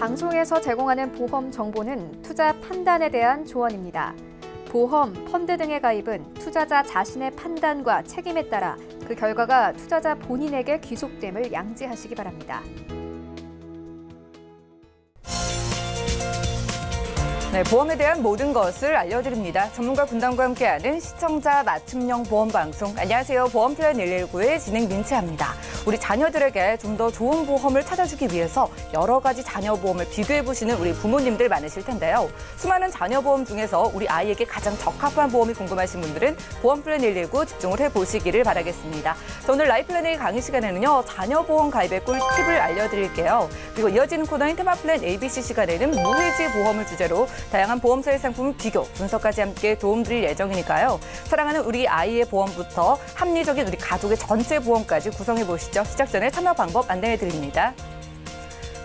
방송에서 제공하는 보험 정보는 투자 판단에 대한 조언입니다. 보험, 펀드 등의 가입은 투자자 자신의 판단과 책임에 따라 그 결과가 투자자 본인에게 귀속됨을 양지하시기 바랍니다. 네, 보험에 대한 모든 것을 알려드립니다. 전문가 군단과 함께하는 시청자 맞춤형 보험 방송. 안녕하세요. 보험플랜 119의 진행 민채합니다. 우리 자녀들에게 좀 더 좋은 보험을 찾아주기 위해서 여러 가지 자녀 보험을 비교해보시는 우리 부모님들 많으실 텐데요. 수많은 자녀 보험 중에서 우리 아이에게 가장 적합한 보험이 궁금하신 분들은 보험플랜 119 집중을 해보시기를 바라겠습니다. 자, 오늘 라이플랜 1 강의 시간에는요. 자녀 보험 가입의 꿀팁을 알려드릴게요. 그리고 이어지는 코너인 테마플랜 ABC 시간에는 무해지 보험을 주제로 다양한 보험사의 상품 비교, 분석까지 함께 도움드릴 예정이니까요. 사랑하는 우리 아이의 보험부터 합리적인 우리 가족의 전체 보험까지 구성해보시죠. 시작 전에 참여 방법 안내해드립니다.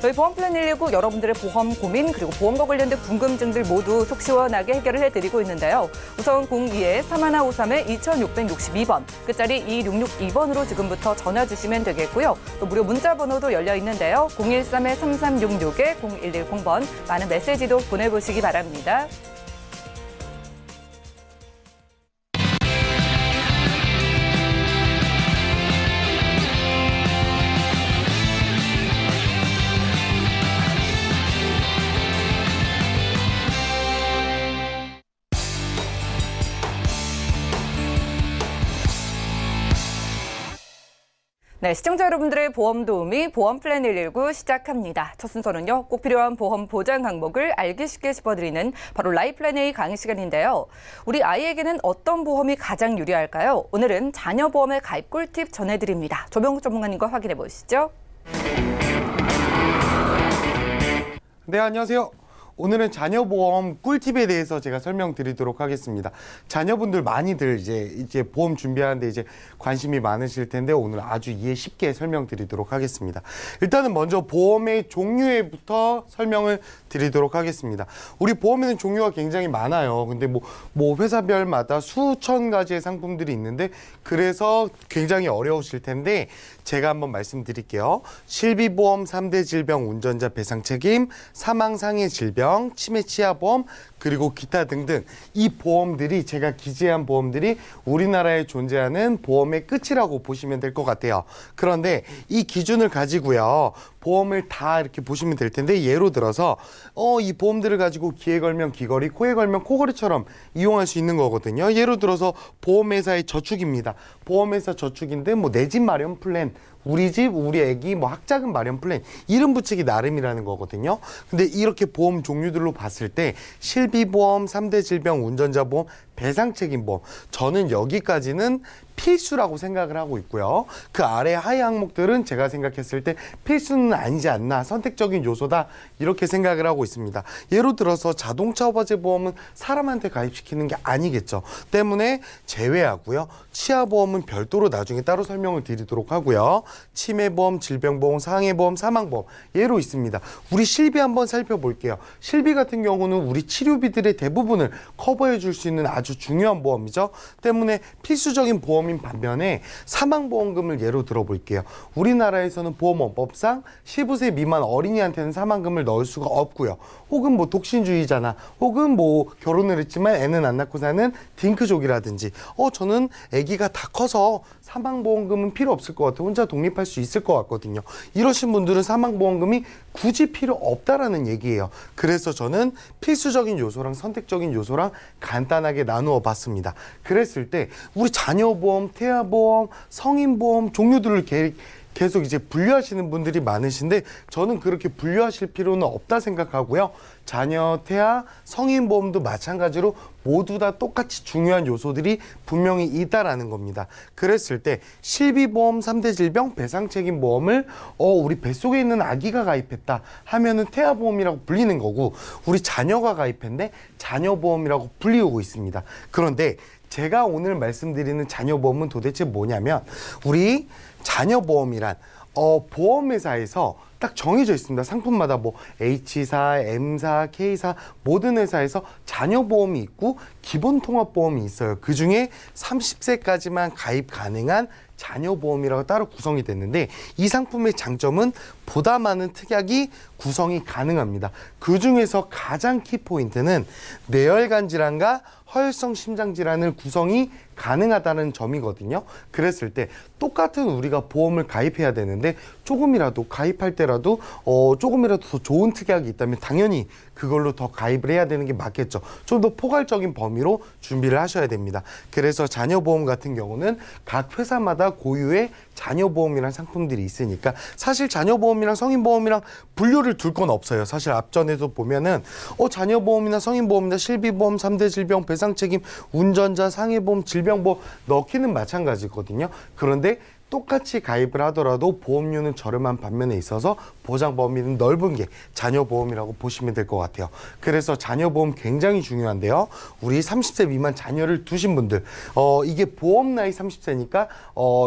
저희 보험플랜 119 여러분들의 보험 고민 그리고 보험과 관련된 궁금증들 모두 속 시원하게 해결을 해드리고 있는데요. 우선 02-3153-2662번, 끝자리 2662번으로 지금부터 전화 주시면 되겠고요. 또 무료 문자 번호도 열려 있는데요. 013-3366-0110번, 많은 메시지도 보내보시기 바랍니다. 네, 시청자 여러분들의 보험 도우미 보험플랜 119 시작합니다. 첫 순서는요, 꼭 필요한 보험 보장 항목을 알기 쉽게 짚어드리는 바로 라이플랜 A 강의 시간인데요. 우리 아이에게는 어떤 보험이 가장 유리할까요? 오늘은 자녀 보험의 가입 꿀팁 전해드립니다. 조병국 전문가님과 확인해 보시죠. 네, 안녕하세요. 오늘은 자녀보험 꿀팁에 대해서 제가 설명드리도록 하겠습니다. 자녀분들 많이들 이제 보험 준비하는데 이제 관심이 많으실 텐데 오늘 아주 이해 쉽게 설명드리도록 하겠습니다. 일단은 먼저 보험의 종류에부터 설명을 드리도록 하겠습니다. 우리 보험에는 종류가 굉장히 많아요. 근데 뭐 회사별마다 수천 가지의 상품들이 있는데 그래서 굉장히 어려우실 텐데 제가 한번 말씀드릴게요. 실비보험, 3대 질병 운전자 배상 책임, 사망 상해 질병, 치매 치아보험, 그리고 기타 등등 이 보험들이 제가 기재한 보험들이 우리나라에 존재하는 보험의 끝이라고 보시면 될 것 같아요. 그런데 이 기준을 가지고요. 보험을 다 이렇게 보시면 될 텐데 예로 들어서 이 보험들을 가지고 귀에 걸면 귀걸이, 코에 걸면 코걸이처럼 이용할 수 있는 거거든요. 예로 들어서 보험회사의 저축입니다. 보험회사 저축인데 뭐 내 집 마련 플랜, 우리 집, 우리 애기, 뭐 학자금 마련 플랜 이름 붙이기 나름이라는 거거든요. 근데 이렇게 보험 종류들로 봤을 때 실비보험, 3대 질병 운전자 보험, 배상책임보험 저는 여기까지는 필수라고 생각을 하고 있고요. 그 아래 하위 항목들은 제가 생각했을 때 필수는 아니지 않나, 선택적인 요소다 이렇게 생각을 하고 있습니다. 예로 들어서 자동차 화재 보험은 사람한테 가입시키는 게 아니겠죠. 때문에 제외하고요. 치아보험은 별도로 나중에 따로 설명을 드리도록 하고요. 치매보험, 질병보험, 상해보험, 사망보험 예로 있습니다. 우리 실비 한번 살펴볼게요. 실비 같은 경우는 우리 치료비들의 대부분을 커버해 줄 수 있는 아주 중요한 보험이죠. 때문에 필수적인 보험인 반면에 사망보험금을 예로 들어볼게요. 우리나라에서는 보험업법상 15세 미만 어린이한테는 사망금을 넣을 수가 없고요. 혹은 뭐 독신주의자나 혹은 뭐 결혼을 했지만 애는 안 낳고 사는 딩크족이라든지 저는 아기가 다 커서 사망보험금은 필요 없을 것 같아요. 혼자 독립할 수 있을 것 같거든요. 이러신 분들은 사망보험금이 굳이 필요 없다라는 얘기예요. 그래서 저는 필수적인 요소랑 선택적인 요소랑 간단하게 나누어 봤습니다. 그랬을 때 우리 자녀보험, 태아보험, 성인보험 종류들을 계속 이제 분류하시는 분들이 많으신데 저는 그렇게 분류하실 필요는 없다 생각하고요. 자녀, 태아, 성인보험도 마찬가지로 모두 다 똑같이 중요한 요소들이 분명히 있다라는 겁니다. 그랬을 때 실비보험, 3대 질병, 배상책임보험을 우리 뱃속에 있는 아기가 가입했다 하면은 태아보험이라고 불리는 거고 우리 자녀가 가입했는데 자녀보험이라고 불리우고 있습니다. 그런데 제가 오늘 말씀드리는 자녀보험은 도대체 뭐냐면 우리 자녀보험이란 보험회사에서 딱 정해져 있습니다. 상품마다 뭐 H사, M사, K사 모든 회사에서 자녀보험이 있고 기본통합보험이 있어요. 그중에 30세까지만 가입 가능한 자녀보험이라고 따로 구성이 됐는데 이 상품의 장점은 보다 많은 특약이 구성이 가능합니다. 그중에서 가장 키포인트는 뇌혈관 질환과 허혈성 심장 질환을 구성이 가능하다는 점이거든요. 그랬을 때 똑같은 우리가 보험을 가입해야 되는데 조금이라도 가입할 때라도 조금이라도 더 좋은 특약이 있다면 당연히 그걸로 더 가입을 해야 되는 게 맞겠죠. 좀 더 포괄적인 범위로 준비를 하셔야 됩니다. 그래서 자녀보험 같은 경우는 각 회사마다 고유의 자녀보험이라는 상품들이 있으니까 사실 자녀보험이랑 성인보험이랑 분류를 둘 건 없어요. 사실 앞전에도 보면은 자녀보험이나 성인보험이나 실비보험, 3대 질병, 배상책임, 운전자, 상해보험, 질병보험 넣기는 마찬가지거든요. 그런데 똑같이 가입을 하더라도 보험료는 저렴한 반면에 있어서 보장 범위는 넓은 게 자녀보험이라고 보시면 될 것 같아요. 그래서 자녀보험 굉장히 중요한데요. 우리 30세 미만 자녀를 두신 분들, 이게 보험 나이 30세니까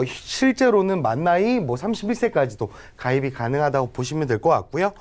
실제로는 만 나이 31세까지도 가입이 가능하다고 보시면 될 것 같고요.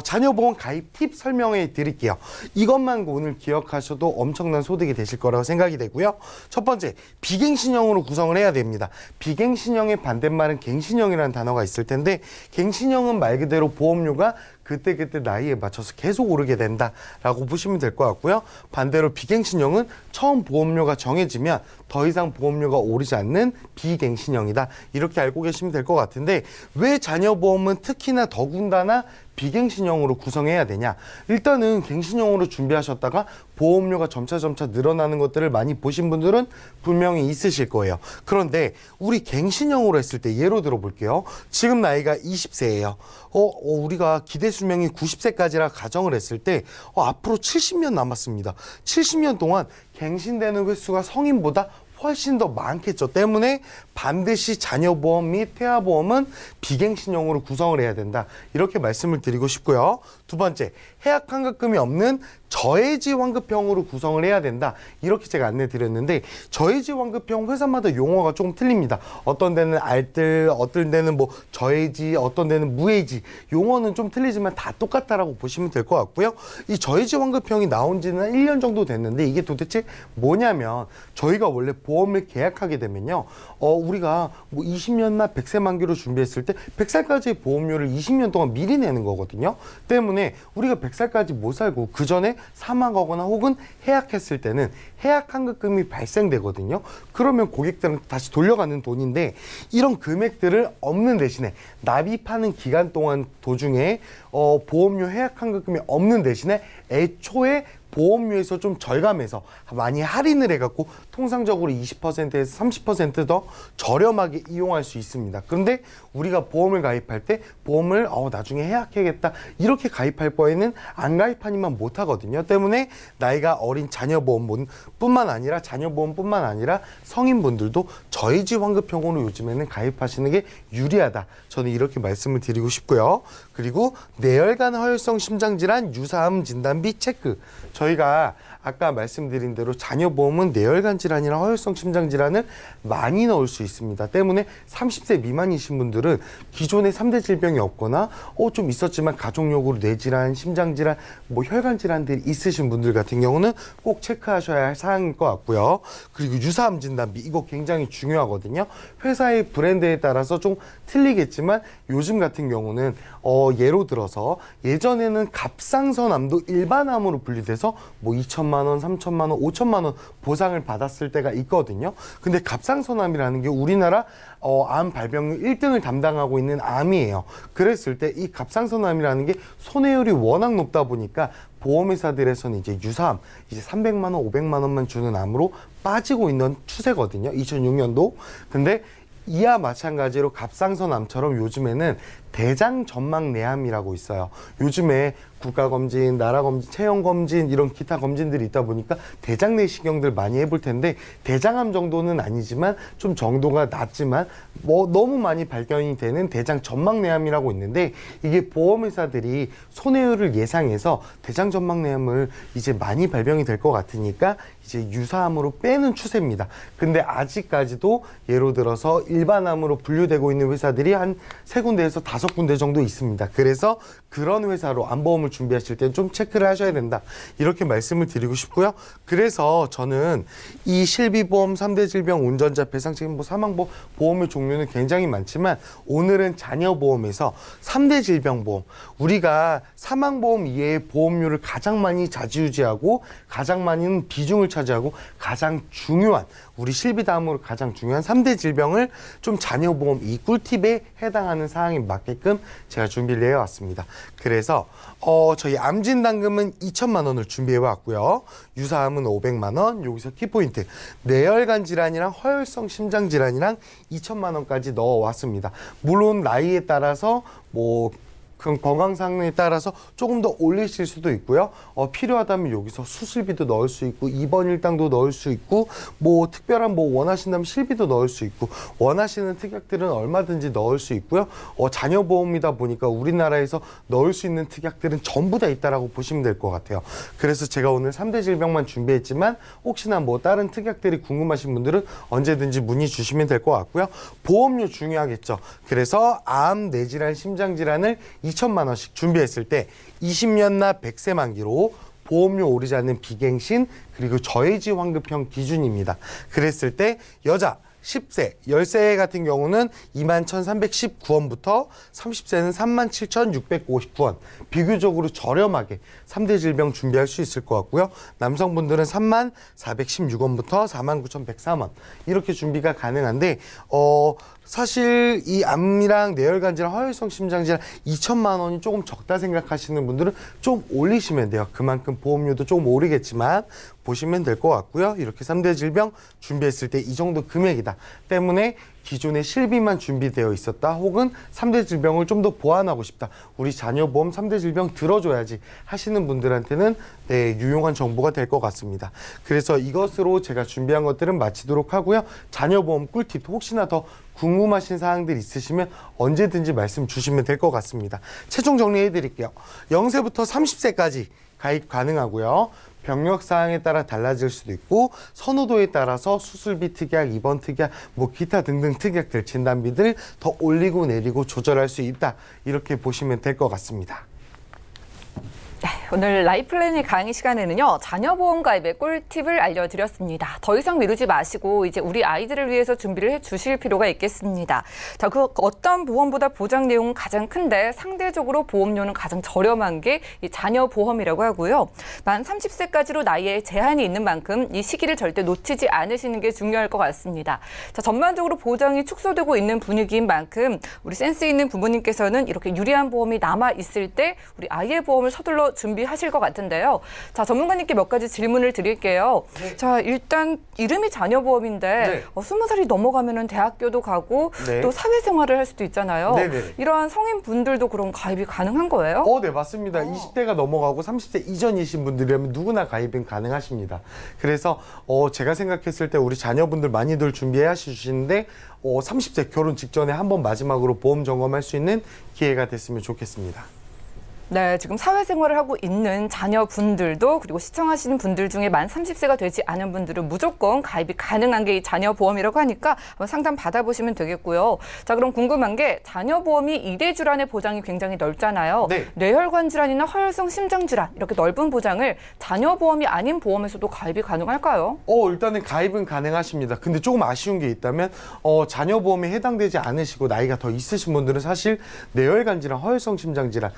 자녀보험 가입 팁 설명해 드릴게요. 이것만 오늘 기억하셔도 엄청난 소득이 되실 거라고 생각이 되고요. 첫 번째, 비갱신형으로 구성을 해야 됩니다. 비갱신형의 반대말은 갱신형이라는 단어가 있을 텐데 갱신형은 말 그대로 보험료가 그때그때 나이에 맞춰서 계속 오르게 된다라고 보시면 될 것 같고요. 반대로 비갱신형은 처음 보험료가 정해지면 더 이상 보험료가 오르지 않는 비갱신형이다. 이렇게 알고 계시면 될 것 같은데 왜 자녀보험은 특히나 더군다나 비갱신형으로 구성해야 되냐? 일단은 갱신형으로 준비하셨다가 보험료가 점차 늘어나는 것들을 많이 보신 분들은 분명히 있으실 거예요. 그런데 우리 갱신형으로 했을 때 예로 들어 볼게요. 지금 나이가 20세예요. 우리가 기대 수명이 90세까지라 가정을 했을 때 앞으로 70년 남았습니다. 70년 동안 갱신되는 횟수가 성인보다 훨씬 더 많겠죠. 때문에 반드시 자녀보험 및 태아보험은 비갱신형으로 구성을 해야 된다. 이렇게 말씀을 드리고 싶고요. 두 번째, 해약 환급금이 없는 저해지 환급형으로 구성을 해야 된다. 이렇게 제가 안내 드렸는데 저해지 환급형 회사마다 용어가 조금 틀립니다. 어떤 데는 알뜰, 어떤 데는 저해지, 어떤 데는 무해지. 용어는 좀 틀리지만 다 똑같다라고 보시면 될 것 같고요. 이 저해지 환급형이 나온 지는 1년 정도 됐는데 이게 도대체 뭐냐면 저희가 원래 보험을 계약하게 되면요. 우리가 20년나 100세 만기로 준비했을 때 100살까지의 보험료를 20년 동안 미리 내는 거거든요. 때문에 우리가 100살까지 못 살고 그 전에 사망하거나 혹은 해약했을 때는 해약 환급금이 발생되거든요. 그러면 고객들은 다시 돌려가는 돈인데 이런 금액들을 없는 대신에 납입하는 기간 동안 도중에 보험료 해약 환급금이 없는 대신에 애초에 보험료에서 좀 절감해서 많이 할인을 해갖고 통상적으로 20%에서 30% 더 저렴하게 이용할 수 있습니다. 그런데 우리가 보험을 가입할 때 보험을 나중에 해약해야겠다 이렇게 가입할 거에는 안 가입하니만 못하거든요. 때문에 나이가 어린 자녀보험뿐만 아니라 자녀보험뿐만 아니라 성인분들도 저해지 환급형으로 요즘에는 가입하시는 게 유리하다. 저는 이렇게 말씀을 드리고 싶고요. 그리고 뇌혈관 허혈성 심장질환 유사암 진단비 체크. 저희가 아까 말씀드린 대로 자녀보험은 뇌혈관 질환이나 허혈성 심장 질환을 많이 넣을 수 있습니다. 때문에 30세 미만이신 분들은 기존에 3대 질병이 없거나 좀 있었지만 가족력으로 뇌질환, 심장질환, 혈관 질환들이 있으신 분들 같은 경우는 꼭 체크하셔야 할 사항일 것 같고요. 그리고 유사암 진단비 이거 굉장히 중요하거든요. 회사의 브랜드에 따라서 좀 틀리겠지만 요즘 같은 경우는 예로 들어서 예전에는 갑상선암도 일반암으로 분리돼서 2천만 원, 3천만 원, 5천만 원 보상을 받았을 때가 있거든요. 근데 갑상선암이라는 게 우리나라 암 발병률 1등을 담당하고 있는 암이에요. 그랬을 때 이 갑상선암이라는 게 손해율이 워낙 높다 보니까 보험회사들에서는 이제 유사암, 이제 300만 원, 500만 원만 주는 암으로 빠지고 있는 추세거든요. 2006년도. 근데 이와 마찬가지로 갑상선암처럼 요즘에는 대장 점막 내암이라고 있어요. 요즘에 국가검진, 나라검진, 체형검진 이런 기타 검진들이 있다 보니까 대장 내시경들 많이 해볼 텐데 대장암 정도는 아니지만 좀 정도가 낮지만 너무 많이 발견이 되는 대장 점막 내암이라고 있는데 이게 보험회사들이 손해율을 예상해서 대장 점막 내암을 이제 많이 발병이 될 것 같으니까 이제 유사암으로 빼는 추세입니다. 근데 아직까지도 예로 들어서 일반암으로 분류되고 있는 회사들이 한 3군데에서 5군데 정도 있습니다. 그래서 그런 회사로 암보험을 준비하실 때 좀 체크를 하셔야 된다. 이렇게 말씀을 드리고 싶고요. 그래서 저는 이 실비보험, 3대 질병, 운전자 배상책임, 사망보험, 보험의 종류는 굉장히 많지만 오늘은 자녀보험에서 3대 질병보험, 우리가 사망보험 이외의 보험료를 가장 많이 좌지우지하고 가장 많은 비중을 차지하고 가장 중요한, 우리 실비 다음으로 가장 중요한 3대 질병을 좀 자녀보험 이 꿀팁에 해당하는 사항에 맞게끔 제가 준비를 해왔습니다. 그래서 저희 암진단금은 2천만 원을 준비해 왔고요. 유사암은 500만 원. 여기서 키포인트, 뇌혈관 질환이랑 허혈성 심장 질환이랑 2천만 원까지 넣어왔습니다. 물론 나이에 따라서 그 건강 상황에 따라서 조금 더 올리실 수도 있고요. 필요하다면 여기서 수술비도 넣을 수 있고 입원 일당도 넣을 수 있고 특별한 원하신다면 실비도 넣을 수 있고 원하시는 특약들은 얼마든지 넣을 수 있고요. 자녀보험이다 보니까 우리나라에서 넣을 수 있는 특약들은 전부 다 있다라고 보시면 될 것 같아요. 그래서 제가 오늘 3대 질병만 준비했지만 혹시나 다른 특약들이 궁금하신 분들은 언제든지 문의 주시면 될 것 같고요. 보험료 중요하겠죠. 그래서 암, 뇌질환, 심장질환을 2천만 원씩 준비했을 때 20년 나 100세 만기로 보험료 오르지 않는 비갱신 그리고 저해지 환급형 기준입니다. 그랬을 때 여자 10세, 10세 같은 경우는 21,319원부터 30세는 37,659원. 비교적으로 저렴하게 3대 질병 준비할 수 있을 것 같고요. 남성분들은 3416원부터 49,103원. 이렇게 준비가 가능한데 사실 이 암이랑 뇌혈관 질환, 허혈성 심장 질환 2천만 원이 조금 적다 생각하시는 분들은 좀 올리시면 돼요. 그만큼 보험료도 조금 오르겠지만 보시면 될 것 같고요. 이렇게 3대 질병 준비했을 때 이 정도 금액이다 때문에 기존에 실비만 준비되어 있었다 혹은 3대 질병을 좀 더 보완하고 싶다. 우리 자녀보험 3대 질병 들어줘야지 하시는 분들한테는 유용한 정보가 될 것 같습니다. 그래서 이것으로 제가 준비한 것들은 마치도록 하고요. 자녀보험 꿀팁 혹시나 더 궁금하신 사항들 있으시면 언제든지 말씀 주시면 될 것 같습니다. 최종 정리해 드릴게요. 0세부터 30세까지 가입 가능하고요. 병력 사항에 따라 달라질 수도 있고 선호도에 따라서 수술비 특약, 입원 특약, 기타 등등 특약들, 진단비들 더 올리고 내리고 조절할 수 있다. 이렇게 보시면 될 것 같습니다. 네, 오늘 라이플랜의 강의 시간에는요. 자녀보험 가입의 꿀팁을 알려드렸습니다. 더 이상 미루지 마시고 이제 우리 아이들을 위해서 준비를 해주실 필요가 있겠습니다. 자, 그 어떤 보험보다 보장 내용은 가장 큰데 상대적으로 보험료는 가장 저렴한 게 이 자녀보험이라고 하고요. 만 30세까지로 나이에 제한이 있는 만큼 이 시기를 절대 놓치지 않으시는 게 중요할 것 같습니다. 자, 전반적으로 보장이 축소되고 있는 분위기인 만큼 우리 센스 있는 부모님께서는 이렇게 유리한 보험이 남아 있을 때 우리 아이의 보험을 서둘러 준비하실 것 같은데요. 자, 전문가님께 몇 가지 질문을 드릴게요. 네. 자, 일단 이름이 자녀보험인데 네. 20살이 넘어가면은 대학교도 가고 네. 또 사회생활을 할 수도 있잖아요. 네네. 이러한 성인분들도 그럼 가입이 가능한 거예요? 네, 맞습니다. 20대가 넘어가고 30대 이전이신 분들이라면 누구나 가입은 가능하십니다. 그래서 제가 생각했을 때 우리 자녀분들 많이들 준비해 주시는데 30세 결혼 직전에 한번 마지막으로 보험 점검할 수 있는 기회가 됐으면 좋겠습니다. 네, 지금 사회생활을 하고 있는 자녀분들도 그리고 시청하시는 분들 중에 만 30세가 되지 않은 분들은 무조건 가입이 가능한 게 이 자녀보험이라고 하니까 한번 상담 받아보시면 되겠고요. 자, 그럼 궁금한 게 자녀보험이 2대 질환의 보장이 굉장히 넓잖아요. 네. 뇌혈관 질환이나 허혈성 심장 질환 이렇게 넓은 보장을 자녀보험이 아닌 보험에서도 가입이 가능할까요? 일단은 가입은 가능하십니다. 근데 조금 아쉬운 게 있다면 자녀보험에 해당되지 않으시고 나이가 더 있으신 분들은 사실 뇌혈관 질환, 허혈성 심장 질환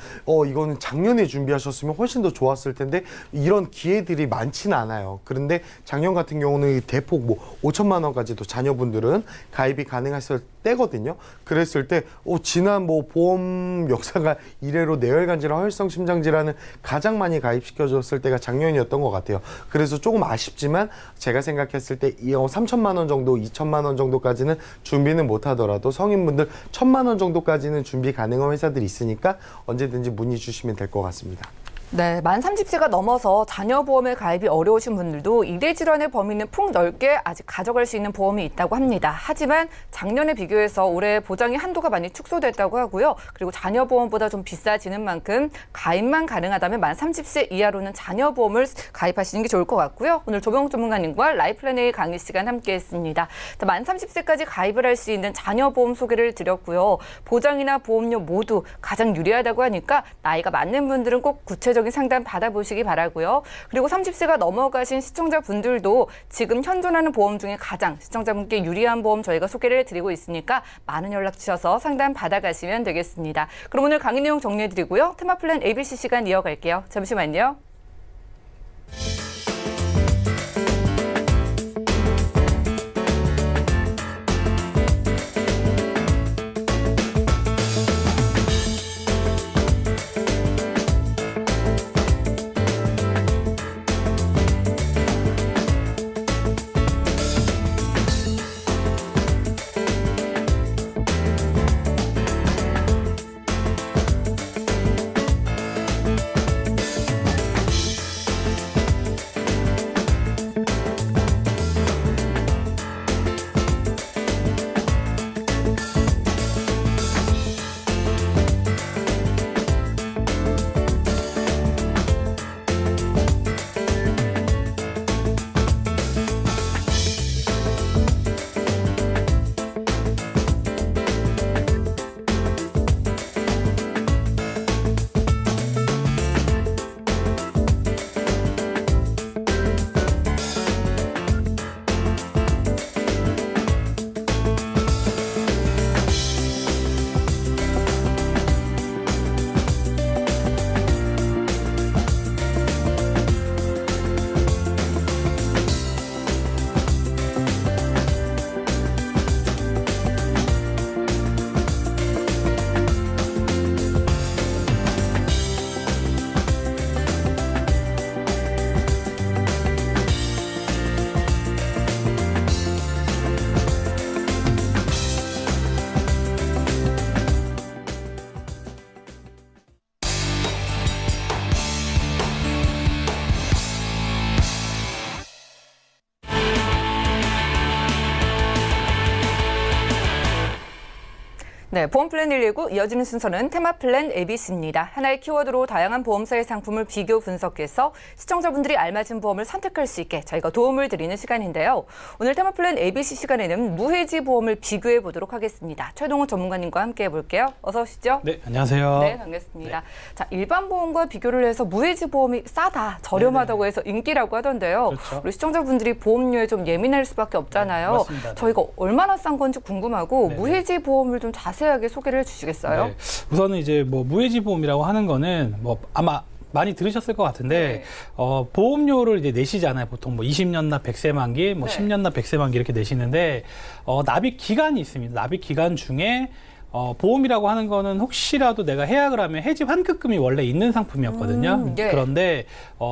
이거는 작년에 준비하셨으면 훨씬 더 좋았을 텐데 이런 기회들이 많지는 않아요. 그런데 작년 같은 경우는 대폭 5천만 원까지도 자녀분들은 가입이 가능했을 때거든요. 그랬을 때 지난 보험 역사가 이래로 뇌혈관 질환, 허혈성 심장 질환을 가장 많이 가입시켜줬을 때가 작년이었던 것 같아요. 그래서 조금 아쉽지만 제가 생각했을 때 3천만 원 정도, 2천만 원 정도까지는 준비는 못하더라도 성인분들 1,000만 원 정도까지는 준비 가능한 회사들이 있으니까 언제든지 문의 주시면 될 것 같습니다. 네, 만 30세가 넘어서 자녀보험에 가입이 어려우신 분들도 2대 질환의 범위는 폭넓게 아직 가져갈 수 있는 보험이 있다고 합니다. 하지만 작년에 비교해서 올해 보장이 한도가 많이 축소됐다고 하고요. 그리고 자녀보험보다 좀 비싸지는 만큼 가입만 가능하다면 만 30세 이하로는 자녀보험을 가입하시는 게 좋을 것 같고요. 오늘 조병욱 전문가님과 라이플랜 A 강의 시간 함께했습니다. 만 30세까지 가입을 할 수 있는 자녀보험 소개를 드렸고요. 보장이나 보험료 모두 가장 유리하다고 하니까 나이가 맞는 분들은 꼭 구체적인 상담 받아보시기 바라고요. 그리고 30세가 넘어가신 시청자분들도 지금 현존하는 보험 중에 가장 시청자분께 유리한 보험 저희가 소개를 드리고 있으니까 많은 연락 주셔서 상담 받아가시면 되겠습니다. 그럼 오늘 강의 내용 정리해드리고요. 테마플랜 ABC 시간 이어갈게요. 잠시만요. 네, 보험플랜 119 이어지는 순서는 테마플랜 ABC입니다. 하나의 키워드로 다양한 보험사의 상품을 비교 분석해서 시청자분들이 알맞은 보험을 선택할 수 있게 저희가 도움을 드리는 시간인데요. 오늘 테마플랜 ABC 시간에는 무해지 보험을 비교해 보도록 하겠습니다. 최동훈 전문가님과 함께 해볼게요. 어서 오시죠. 네, 안녕하세요. 네, 반갑습니다. 네. 자, 일반 보험과 비교를 해서 무해지 보험이 싸다, 저렴하다고 해서 인기라고 하던데요. 그렇죠. 우리 시청자분들이 보험료에 좀 예민할 수밖에 없잖아요. 네, 맞습니다. 저희가 얼마나 싼 건지 궁금하고 네. 무해지 보험을 좀 자세하게 소개를 해주시겠어요? 네. 우선은 이제 뭐 무해지 보험이라고 하는 거는 뭐 아마 많이 들으셨을 것 같은데 네. 보험료를 이제 내시잖아요. 보통 뭐 20년 납 100세 만기, 뭐 네. 10년 납 100세 만기 이렇게 내시는데 납입 기간이 있습니다. 납입 기간 중에 보험이라고 하는 거는 혹시라도 내가 해약을 하면 해지 환급금이 원래 있는 상품이었거든요. 네. 그런데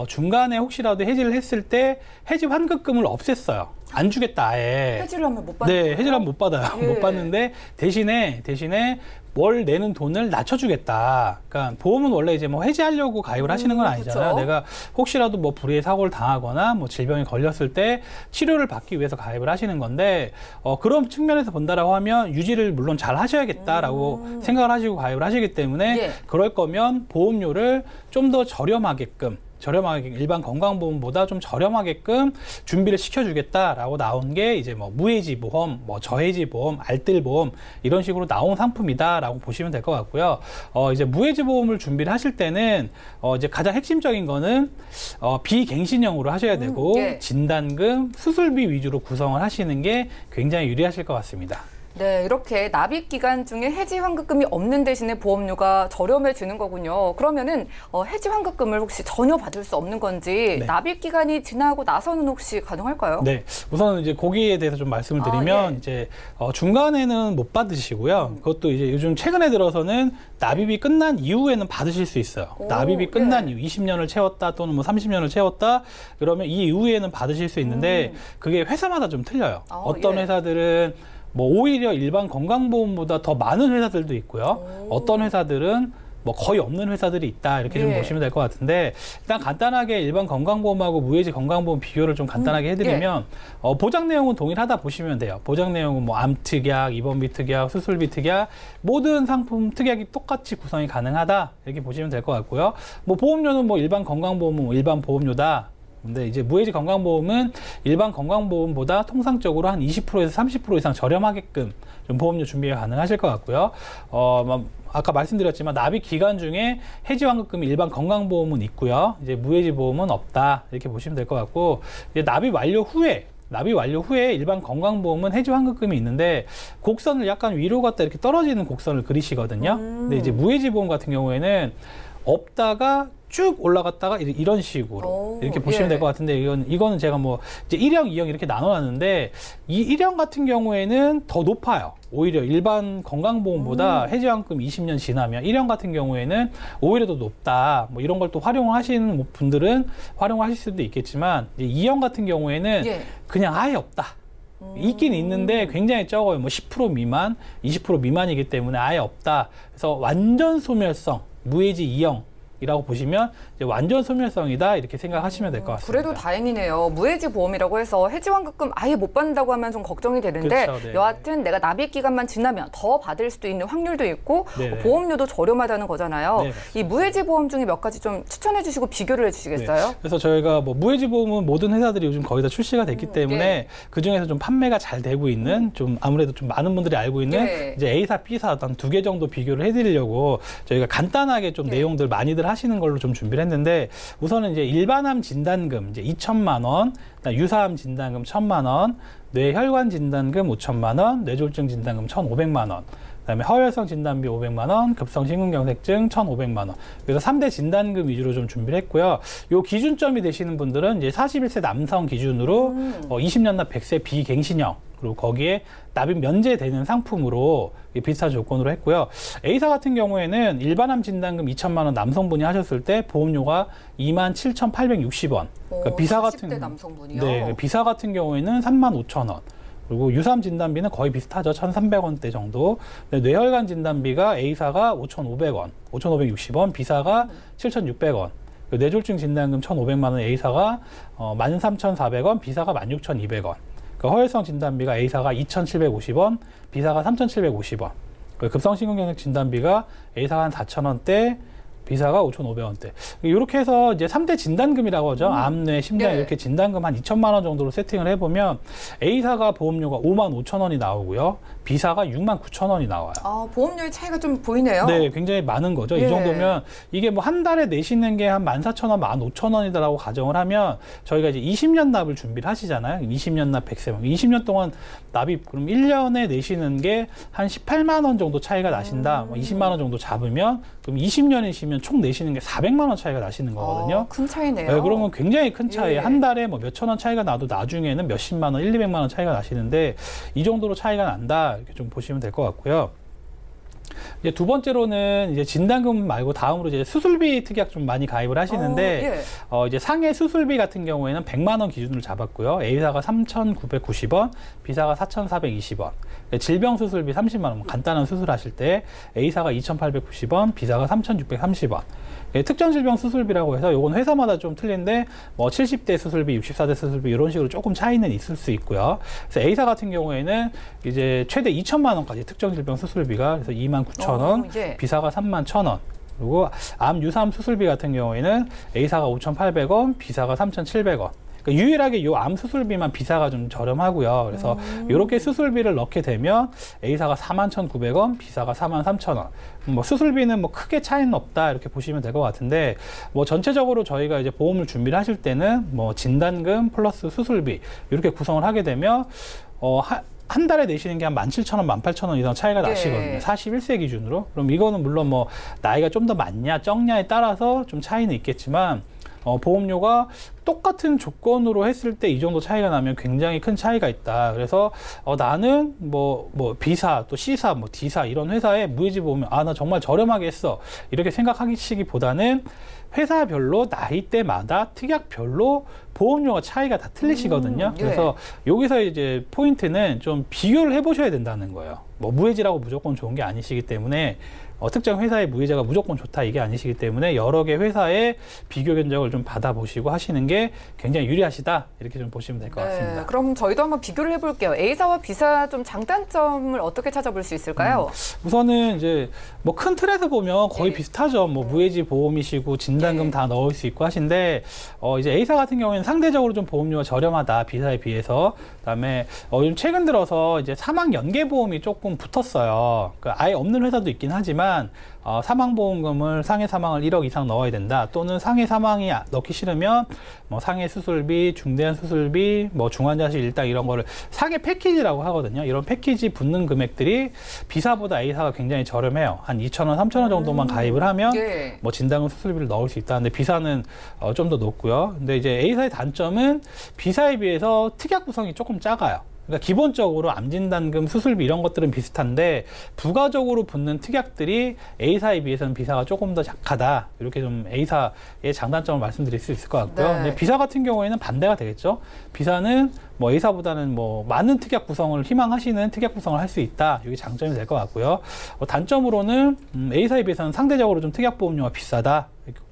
중간에 혹시라도 해지를 했을 때 해지 환급금을 없앴어요. 안 주겠다 아예. 해지를 하면 못 받는 네, 거예요? 해지를 하면 못 받아요. 예. 못 받는데 대신에 월 내는 돈을 낮춰주겠다. 그러니까 보험은 원래 이제 뭐 해지하려고 가입을 하시는 건 아니잖아요. 그쵸? 내가 혹시라도 뭐 불의의 사고를 당하거나 뭐 질병에 걸렸을 때 치료를 받기 위해서 가입을 하시는 건데 그런 측면에서 본다라고 하면 유지를 물론 잘 하셔야겠다라고 생각을 하시고 가입을 하시기 때문에 예. 그럴 거면 보험료를 좀 더 저렴하게 일반 건강보험보다 좀 저렴하게끔 준비를 시켜주겠다라고 나온 게 이제 뭐 무해지 보험, 뭐 저해지 보험, 알뜰 보험 이런 식으로 나온 상품이다라고 보시면 될 것 같고요. 이제 무해지 보험을 준비를 하실 때는 이제 가장 핵심적인 거는 비갱신형으로 하셔야 되고 예. 진단금, 수술비 위주로 구성을 하시는 게 굉장히 유리하실 것 같습니다. 네, 이렇게 납입 기간 중에 해지 환급금이 없는 대신에 보험료가 저렴해지는 거군요. 그러면은 해지 환급금을 혹시 전혀 받을 수 없는 건지 네. 납입 기간이 지나고 나서는 혹시 가능할까요? 네, 우선 이제 거기에 대해서 좀 말씀을 드리면 예. 이제 중간에는 못 받으시고요. 그것도 이제 요즘 최근에 들어서는 납입이 끝난 이후에는 받으실 수 있어요. 오, 납입이 끝난 예. 이후 20년을 채웠다 또는 뭐 30년을 채웠다 그러면 이 이후에는 받으실 수 있는데 그게 회사마다 좀 틀려요. 어떤 예. 회사들은 뭐 오히려 일반 건강보험보다 더 많은 회사들도 있고요. 어떤 회사들은 뭐 거의 없는 회사들이 있다 이렇게 좀 예. 보시면 될 것 같은데 일단 간단하게 일반 건강보험하고 무해지 건강보험 비교를 좀 간단하게 해드리면 보장 내용은 동일하다 보시면 돼요. 보장 내용은 뭐 암특약, 입원비 특약, 수술비 특약 모든 상품 특약이 똑같이 구성이 가능하다 이렇게 보시면 될 것 같고요. 뭐 보험료는 뭐 일반 건강보험은 일반 보험료다. 근데 이제 무해지 건강보험은 일반 건강보험보다 통상적으로 한 20%에서 30% 이상 저렴하게끔 좀 보험료 준비가 가능하실 것 같고요. 아까 말씀드렸지만 납입 기간 중에 해지 환급금이 일반 건강보험은 있고요. 이제 무해지 보험은 없다 이렇게 보시면 될 것 같고 이제 납입 완료 후에 일반 건강보험은 해지 환급금이 있는데 곡선을 약간 위로 갔다 이렇게 떨어지는 곡선을 그리시거든요. 근데 이제 무해지 보험 같은 경우에는 없다가 쭉 올라갔다가 이런 식으로 이렇게 보시면 될 것 같은데 이거는 제가 뭐 이제 1형, 2형 이렇게 나눠놨는데 이 1형 같은 경우에는 더 높아요. 오히려 일반 건강보험보다 해지환급금 20년 지나면 1형 같은 경우에는 오히려 더 높다. 뭐 이런 걸 또 활용을 하시는 분들은 활용하실 수도 있겠지만 이제 2형 같은 경우에는 그냥 아예 없다. 있긴 있는데 굉장히 적어요. 뭐 10% 미만, 20% 미만이기 때문에 아예 없다. 그래서 완전 소멸성 무해지 2형 이라고 보시면 이제 완전 소멸성이다 이렇게 생각하시면 될 것 같습니다. 그래도 다행이네요. 무해지 보험이라고 해서 해지환급금 아예 못 받는다고 하면 좀 걱정이 되는데 그렇죠, 네. 여하튼 내가 납입 기간만 지나면 더 받을 수도 있는 확률도 있고 네네. 보험료도 저렴하다는 거잖아요. 네, 이 무해지 보험 중에 몇 가지 좀 추천해 주시고 비교를 해주시겠어요? 네. 그래서 저희가 뭐 무해지 보험은 모든 회사들이 요즘 거의 다 출시가 됐기 때문에 그 중에서 좀 판매가 잘 되고 있는 좀 아무래도 좀 많은 분들이 알고 있는 이제 A사, B사 한 2개 정도 비교를 해드리려고 저희가 간단하게 좀 내용들 많이들 하시는 걸로 좀 준비를 했는데 우선은 이제 일반암 진단금 이제 2천만 원, 유사암 진단금 1,000만 원, 뇌혈관 진단금 5천만 원, 뇌졸중 진단금 1,500만 원. 그다음에 허혈성 진단비 500만 원, 급성 심근경색증 1,500만 원. 그래서 3대 진단금 위주로 좀 준비를 했고요. 요 기준점이 되시는 분들은 이제 41세 남성 기준으로 20년 납 100세 비갱신형 그리고 거기에 납입 면제되는 상품으로 비슷한 조건으로 했고요. A사 같은 경우에는 일반암 진단금 2천만 원 남성분이 하셨을 때 보험료가 27,860원. 그러니까 비사 같은 40대 남성분이요? 네, 비사 같은 경우에는 35,000원. 그리고 유사암 진단비는 거의 비슷하죠. 1,300원대 정도. 뇌혈관 진단비가 A사가 5,500원, 5,560원, B사가 7,600원. 뇌졸중 진단금 1,500만 원 A사가 13,400원, B사가 16,200원. 허혈성 진단비가 A사가 2,750원, B사가 3,750원. 급성심근경색 진단비가 A사가 한 4,000원대, B사가 5,500원대. 이렇게 해서 이제 3대 진단금이라고 하죠. 암, 뇌, 심장 이렇게 진단금 한 2천만 원 정도로 세팅을 해보면 A사가 보험료가 55,000원이 나오고요. B사가 69,000원이 나와요. 아, 보험료의 차이가 좀 보이네요. 네, 굉장히 많은 거죠. 이 정도면 이게 뭐 한 달에 내시는 게 한 14,000원, 15,000원이다라고 가정을 하면 저희가 이제 20년 납을 준비를 하시잖아요. 20년 납 100세. 20년 동안 납입 그럼 1년에 내시는 게 한 18만 원 정도 차이가 나신다. 20만 원 정도 잡으면 그럼 20년이시면 총 내시는 게 400만 원 차이가 나시는 거거든요. 큰 차이네요. 네, 그러면 굉장히 큰 차이. 한 달에 뭐 몇천 원 차이가 나도 나중에는 몇십만 원, 200만 원 차이가 나시는데 이 정도로 차이가 난다. 이렇게 좀 보시면 될 것 같고요. 이제 두 번째로는 이제 진단금 말고 다음으로 이제 수술비 특약 좀 많이 가입을 하시는데 이제 상해 수술비 같은 경우에는 100만 원 기준으로 잡았고요. A사가 3,990원, B사가 4,420원. 질병 수술비 30만 원, 간단한 수술하실 때 A사가 2,890원, B사가 3,630원. 특정 질병 수술비라고 해서 요건 회사마다 좀 틀린데 뭐 70대 수술비, 64대 수술비 이런 식으로 조금 차이는 있을 수 있고요. 그래서 A사 같은 경우에는 이제 최대 2천만 원까지 특정 질병 수술비가 그래서 29,000원, B사가 31,000원. 그리고 암, 유사암 수술비 같은 경우에는 A사가 5,800원, B사가 3,700원. 그러니까 유일하게 요 암 수술비만 B사가 좀 저렴하고요. 그래서 이렇게 수술비를 넣게 되면 A사가 41,900원, B사가 43,000원. 뭐 수술비는 뭐 크게 차이는 없다 이렇게 보시면 될 것 같은데 뭐 전체적으로 저희가 이제 보험을 준비를 하실 때는 뭐 진단금 플러스 수술비 이렇게 구성을 하게 되면 한 달에 내시는 게 한 17,000원, 18,000원 이상 차이가 나시거든요. 41세 기준으로. 그럼 이거는 물론 뭐 나이가 좀 더 많냐, 적냐에 따라서 좀 차이는 있겠지만 보험료가 똑같은 조건으로 했을 때 이 정도 차이가 나면 굉장히 큰 차이가 있다. 그래서 나는 뭐 B사 또 C사 뭐 D사 이런 회사에 무해지 보면 나 정말 저렴하게 했어 이렇게 생각하시기보다는 회사별로 나이대마다 특약별로 보험료가 차이가 다 틀리시거든요. 예. 그래서 여기서 이제 포인트는 좀 비교를 해보셔야 된다는 거예요. 뭐 무해지라고 무조건 좋은 게 아니시기 때문에 특정 회사의 무해지가 무조건 좋다 이게 아니시기 때문에 여러 개 회사의 비교 견적을 좀 받아보시고 하시는 게 굉장히 유리하시다 이렇게 좀 보시면 될 것 같습니다. 네, 그럼 저희도 한번 비교를 해볼게요. A사와 B사 좀 장단점을 어떻게 찾아볼 수 있을까요? 우선은 이제 뭐 큰 틀에서 보면 거의 네. 비슷하죠. 뭐 무해지 보험이시고 진단금 네. 다 넣을 수 있고 하신데 이제 A사 같은 경우에는 상대적으로 좀 보험료가 저렴하다 B사에 비해서. 그다음에 요즘 최근 들어서 이제 사망 연계 보험이 조금 붙었어요. 그러니까 아예 없는 회사도 있긴 하지만 사망보험금을 상해 사망을 1억 이상 넣어야 된다. 또는 상해 사망이 넣기 싫으면 뭐 상해 수술비, 중대한 수술비, 뭐 중환자실 일당 이런 거를 상해 패키지라고 하거든요. 이런 패키지 붙는 금액들이 B사보다 A사가 굉장히 저렴해요. 한 2,000원, 3,000원 정도만 가입을 하면 예. 뭐 진단금 수술비를 넣을 수 있다는데 B사는 좀 더 높고요. 근데 이제 A사의 단점은 B사에 비해서 특약 구성이 조금 작아요. 그러니까 기본적으로 암진단금, 수술비 이런 것들은 비슷한데 부가적으로 붙는 특약들이 A사에 비해서는 B사가 조금 더 약하다. 이렇게 좀 A사의 장단점을 말씀드릴 수 있을 것 같고요. 네. 근데 B사 같은 경우에는 반대가 되겠죠. B사는 뭐 A사보다는 뭐 많은 특약 구성을 희망하시는 특약 구성을 할 수 있다. 이게 장점이 될 것 같고요. 단점으로는 A사에 비해서는 상대적으로 좀 특약 보험료가 비싸다.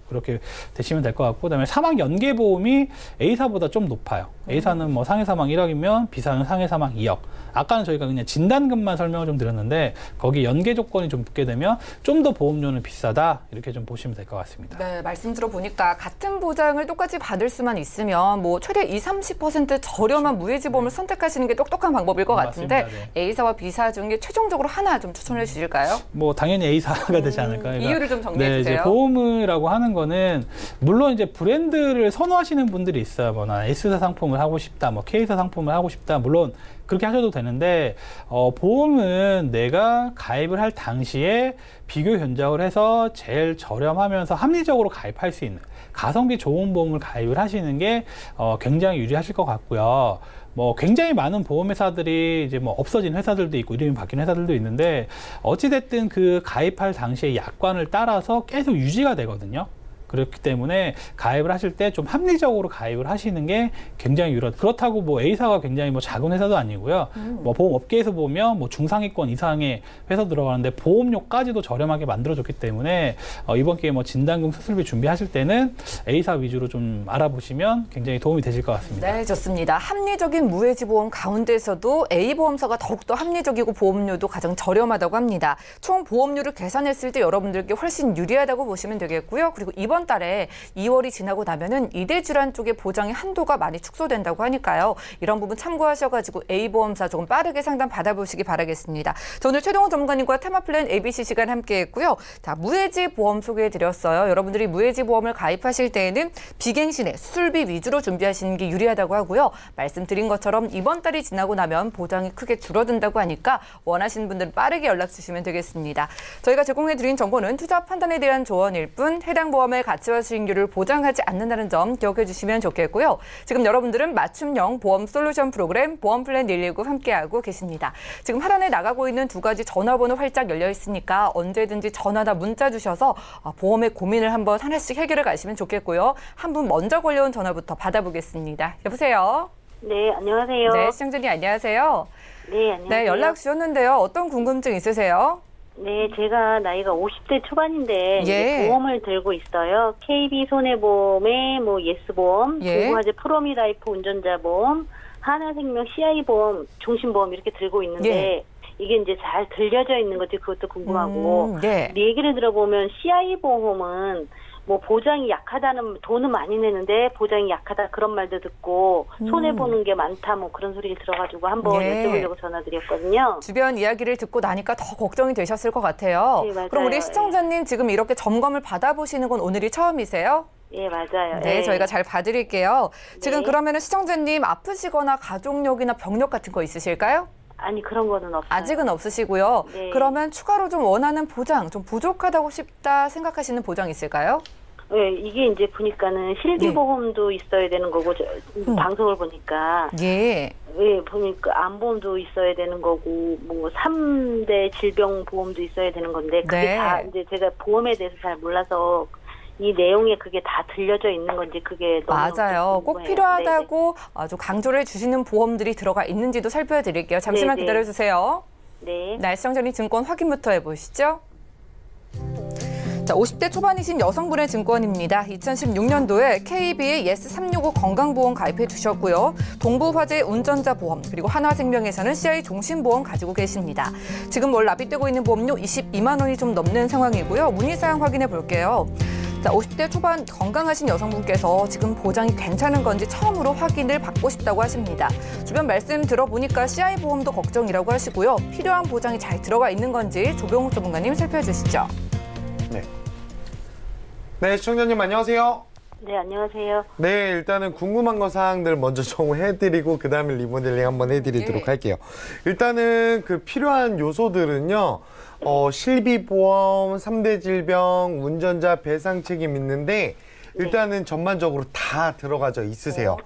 그렇게 되시면 될 것 같고, 그다음에 사망 연계 보험이 A사보다 좀 높아요. A사는 뭐 상해 사망 1억이면 B사는 상해 사망 2억. 아까는 저희가 그냥 진단금만 설명을 좀 드렸는데 거기 연계 조건이 좀 붙게 되면 좀 더 보험료는 비싸다 이렇게 좀 보시면 될 것 같습니다. 네, 말씀 들어보니까 같은 보장을 똑같이 받을 수만 있으면 뭐 최대 20-30% 저렴한 무해지 보험을 선택하시는 게 똑똑한 방법일 것 같은데 맞습니다. A사와 B사 중에 최종적으로 하나 좀 추천해 주실까요? 뭐 당연히 A사가 되지 않을까요? 이유를 좀 정리해 네, 주세요. 이제 보험이라고 하는 거는 물론 이제 브랜드를 선호하시는 분들이 있어요. 뭐 나 S사 상품을 하고 싶다, 뭐 K사 상품을 하고 싶다. 물론 그렇게 하셔도 되는데 보험은 내가 가입을 할 당시에 비교 견적을 해서 제일 저렴하면서 합리적으로 가입할 수 있는 가성비 좋은 보험을 가입을 하시는 게 굉장히 유리하실 것 같고요. 뭐 굉장히 많은 보험회사들이 이제 뭐 없어진 회사들도 있고 이름이 바뀐 회사들도 있는데 어찌됐든 그 가입할 당시의 약관을 따라서 계속 유지가 되거든요. 그렇기 때문에 가입을 하실 때 좀 합리적으로 가입을 하시는 게 굉장히 유리하다. 그렇다고 뭐 A사가 굉장히 뭐 작은 회사도 아니고요. 뭐 보험업계에서 보면 뭐 중상위권 이상의 회사 들어가는데 보험료까지도 저렴하게 만들어줬기 때문에 이번 기회에 뭐 진단금 수술비 준비하실 때는 A사 위주로 좀 알아보시면 굉장히 도움이 되실 것 같습니다. 네, 좋습니다. 합리적인 무해지 보험 가운데서도 A보험사가 더욱더 합리적이고 보험료도 가장 저렴하다고 합니다. 총 보험료를 계산했을 때 여러분들께 훨씬 유리하다고 보시면 되겠고요. 그리고 이번 달에 2월이 지나고 나면은 이대질환 쪽의 보장의 한도가 많이 축소된다고 하니까요. 이런 부분 참고하셔가지고 A보험사 조금 빠르게 상담 받아보시기 바라겠습니다. 저 오늘 최동원 전문가님과 테마플랜 ABC 시간 함께했고요. 자, 무해지 보험 소개해드렸어요. 여러분들이 무해지 보험을 가입하실 때에는 비갱신의 수술비 위주로 준비하시는 게 유리하다고 하고요. 말씀드린 것처럼 이번 달이 지나고 나면 보장이 크게 줄어든다고 하니까 원하시는 분들은 빠르게 연락 주시면 되겠습니다. 저희가 제공해드린 정보는 투자 판단에 대한 조언일 뿐 해당 보험의 가치와 수익률을 보장하지 않는다는 점 기억해 주시면 좋겠고요. 지금 여러분들은 맞춤형 보험 솔루션 프로그램 보험플랜 119 함께하고 계십니다. 지금 하란에 나가고 있는 두 가지 전화번호 활짝 열려 있으니까 언제든지 전화나 문자 주셔서 보험의 고민을 한번 하나씩 해결해 가시면 좋겠고요. 한 분 먼저 걸려온 전화부터 받아보겠습니다. 여보세요? 네, 안녕하세요. 네, 시청자님 안녕하세요. 네, 안녕하세요. 네, 연락 주셨는데요. 어떤 궁금증 있으세요? 네, 제가 나이가 50대 초반인데 예. 이제 보험을 들고 있어요. KB 손해보험에 뭐 예스보험, 예. 조구화재 프로미라이프 운전자보험, 하나생명 CI보험, 종신보험 이렇게 들고 있는데 예. 이게 이제 잘 들려져 있는 건지 그것도 궁금하고 네. 네 얘기를 들어보면 CI보험은 뭐 보장이 약하다는 돈은 많이 내는데 보장이 약하다 그런 말도 듣고 손해 보는 게 많다 뭐 그런 소리를 들어가지고 한번 예. 여쭤보려고 전화드렸거든요. 주변 이야기를 듣고 나니까 더 걱정이 되셨을 것 같아요. 네, 맞아요. 그럼 우리 시청자님 지금 이렇게 점검을 받아보시는 건 오늘이 처음이세요? 예, 맞아요. 네, 예. 저희가 잘 봐드릴게요. 지금 네. 그러면은 시청자님 아프시거나 가족력이나 병력 같은 거 있으실까요? 아니 그런 거는 없어요. 아직은 없으시고요. 네. 그러면 추가로 좀 원하는 보장, 좀 부족하다고 싶다 생각하시는 보장 있을까요? 네, 이게 이제 보니까는 실비보험도 있어야 되는 거고, 방송을 보니까. 예. 예, 보니까 암보험도 있어야 되는 거고, 뭐 3대 질병보험도 있어야 되는 건데, 그게 네. 다 이제 제가 보험에 대해서 잘 몰라서 이 내용에 그게 다 들려져 있는 건지 그게 너무 맞아요. 꼭 궁금해요. 필요하다고 아주 강조를 해주시는 보험들이 들어가 있는지도 살펴드릴게요. 잠시만 네네. 기다려주세요. 네. 네, 시청자님 증권 확인부터 해보시죠. 자, 50대 초반이신 여성분의 증권입니다. 2016년도에 KB의 예스365 건강보험 가입해 주셨고요. 동부화재 운전자 보험, 그리고 하나생명에서는 CI 종신보험 가지고 계십니다. 지금 월 납입되고 있는 보험료 22만 원이 좀 넘는 상황이고요. 문의사항 확인해 볼게요. 자, 50대 초반 건강하신 여성분께서 지금 보장이 괜찮은 건지 처음으로 확인을 받고 싶다고 하십니다. 주변 말씀 들어보니까 CI 보험도 걱정이라고 하시고요. 필요한 보장이 잘 들어가 있는 건지 조병욱 전문가님 살펴주시죠. 네, 시청자님 안녕하세요. 네, 안녕하세요. 네, 일단은 궁금한 거 사항들 먼저 정해드리고 그 다음에 리모델링 한번 해드리도록 할게요. 일단은 그 필요한 요소들은요. 실비보험, 3대 질병, 운전자 배상 책임 있는데 일단은 전반적으로 다 들어가져 있으세요.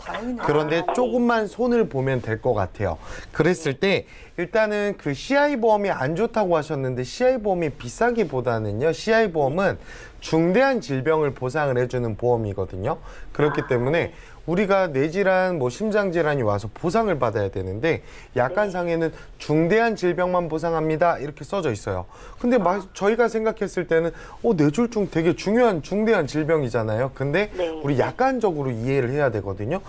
그런데 조금만 손을 보면 될 것 같아요. 그랬을 때 일단은 그 CI 보험이 안 좋다고 하셨는데 CI 보험이 비싸기보다는요. CI 보험은 중대한 질병을 보상을 해주는 보험이거든요. 그렇기 때문에 우리가 뇌질환, 뭐 심장질환이 와서 보상을 받아야 되는데 약관상에는 중대한 질병만 보상합니다 이렇게 써져 있어요. 근데 저희가 생각했을 때는 뇌졸중 되게 중요한 중대한 질병이잖아요. 근데 우리 약관적으로 이해를 해야 되거든요.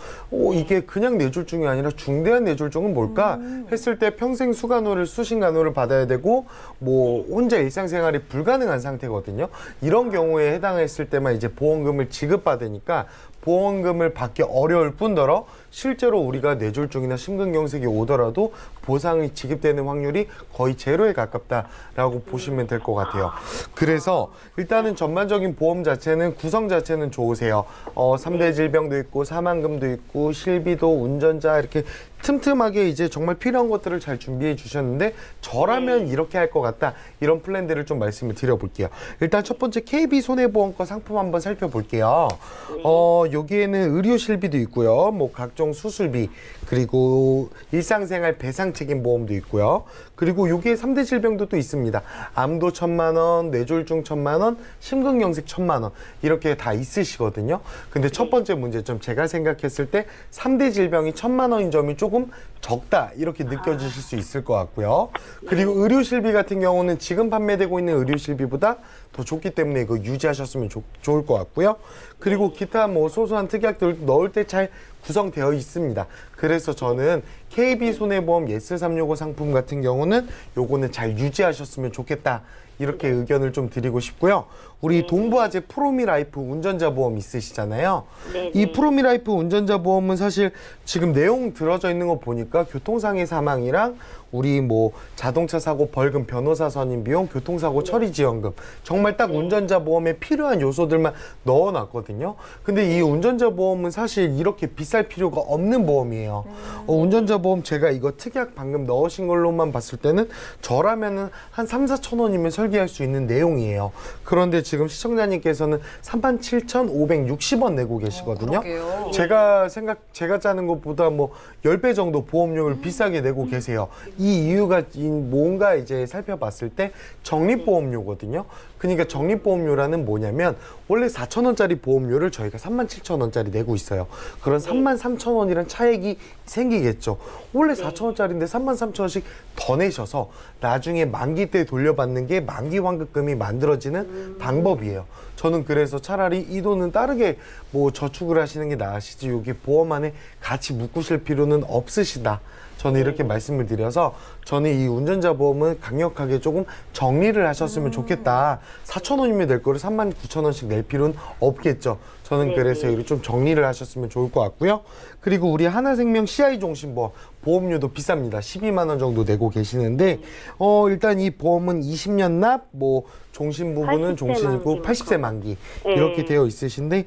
이게 그냥 뇌졸중이 아니라 중대한 뇌졸중은 뭘까 했을 때 평생 수간호를 수신간호를 받아야 되고 뭐 혼자 일상생활이 불가능한 상태거든요. 이런 경우에 해당했을 때만 이제 보험금을 지급받으니까 보험금을 받기 어려울 뿐더러 실제로 우리가 뇌졸중이나 심근경색이 오더라도 보상이 지급되는 확률이 거의 제로에 가깝다라고 보시면 될 것 같아요. 그래서 일단은 전반적인 보험 자체는 구성 자체는 좋으세요. 3대 질병도 있고 사망금도 있고 실비도 운전자 이렇게 틈틈하게 이제 정말 필요한 것들을 잘 준비해 주셨는데 저라면 이렇게 할 것 같다. 이런 플랜들을 좀 말씀을 드려볼게요. 일단 첫 번째 KB 손해보험과 상품 한번 살펴볼게요. 여기에는 의료 실비도 있고요. 뭐 각종 수술비 그리고 일상생활 배상 책임 보험도 있고요. 그리고 여기에 3대 질병도 또 있습니다. 암도 1,000만 원, 뇌졸중 1,000만 원, 심근경색 1,000만 원 이렇게 다 있으시거든요. 근데 첫 번째 문제점 제가 생각했을 때 3대 질병이 1,000만 원인 점이 조금 적다 이렇게 느껴지실 수 있을 것 같고요. 그리고 의료 실비 같은 경우는 지금 판매되고 있는 의료 실비보다 더 좋기 때문에 이거 유지하셨으면 좋을 것 같고요. 그리고 기타 뭐 소소한 특약들 넣을 때 잘 구성되어 있습니다. 그래서 저는 KB 손해보험 예스365 상품 같은 경우는 요거는 잘 유지하셨으면 좋겠다. 이렇게 의견을 좀 드리고 싶고요. 우리 동부화재 프로미라이프 운전자 보험 있으시잖아요. 이 프로미라이프 운전자 보험은 사실 지금 내용 들어져 있는 거 보니까 교통상해 사망이랑 우리 뭐 자동차 사고 벌금, 변호사 선임 비용, 교통사고 처리 지원금 정말 딱 운전자 보험에 필요한 요소들만 넣어놨거든요. 근데 이 운전자 보험은 사실 이렇게 비쌀 필요가 없는 보험이에요. 운전자 보험 제가 이거 특약 방금 넣으신 걸로만 봤을 때는 저라면은 한 3,4천 원이면 설계할 수 있는 내용이에요. 그런데 지금 시청자님께서는 37,560원 내고 계시거든요. 제가 짜는 것보다 뭐 10배 정도 보험료를 비싸게 내고 계세요. 이 이유가 뭔가 이제 살펴봤을 때 적립보험료거든요. 그러니까 적립보험료라는 뭐냐면 원래 4,000원짜리 보험료를 저희가 37,000원짜리 내고 있어요. 그런 33,000원이란 차액이 생기겠죠. 원래 4,000원짜리인데 33,000원씩 더 내셔서 나중에 만기 때 돌려받는 게 만기 환급금이 만들어지는 방법이에요. 저는 그래서 차라리 이 돈은 다르게 뭐 저축을 하시는 게 나으시지 여기 보험 안에 같이 묶으실 필요는 없으시다. 저는 이렇게 말씀을 드려서 저는 이 운전자 보험은 강력하게 조금 정리를 하셨으면 좋겠다. 4,000원이면 될 거를 39,000원씩 낼 필요는 없겠죠. 저는 그래서 이렇게 좀 정리를 하셨으면 좋을 것 같고요. 그리고 우리 하나생명 CI 종신보험 보험료도 비쌉니다. 12만 원 정도 내고 계시는데 일단 이 보험은 20년 납, 뭐 종신 부분은 종신이고 80세 만기 이렇게 되어 있으신데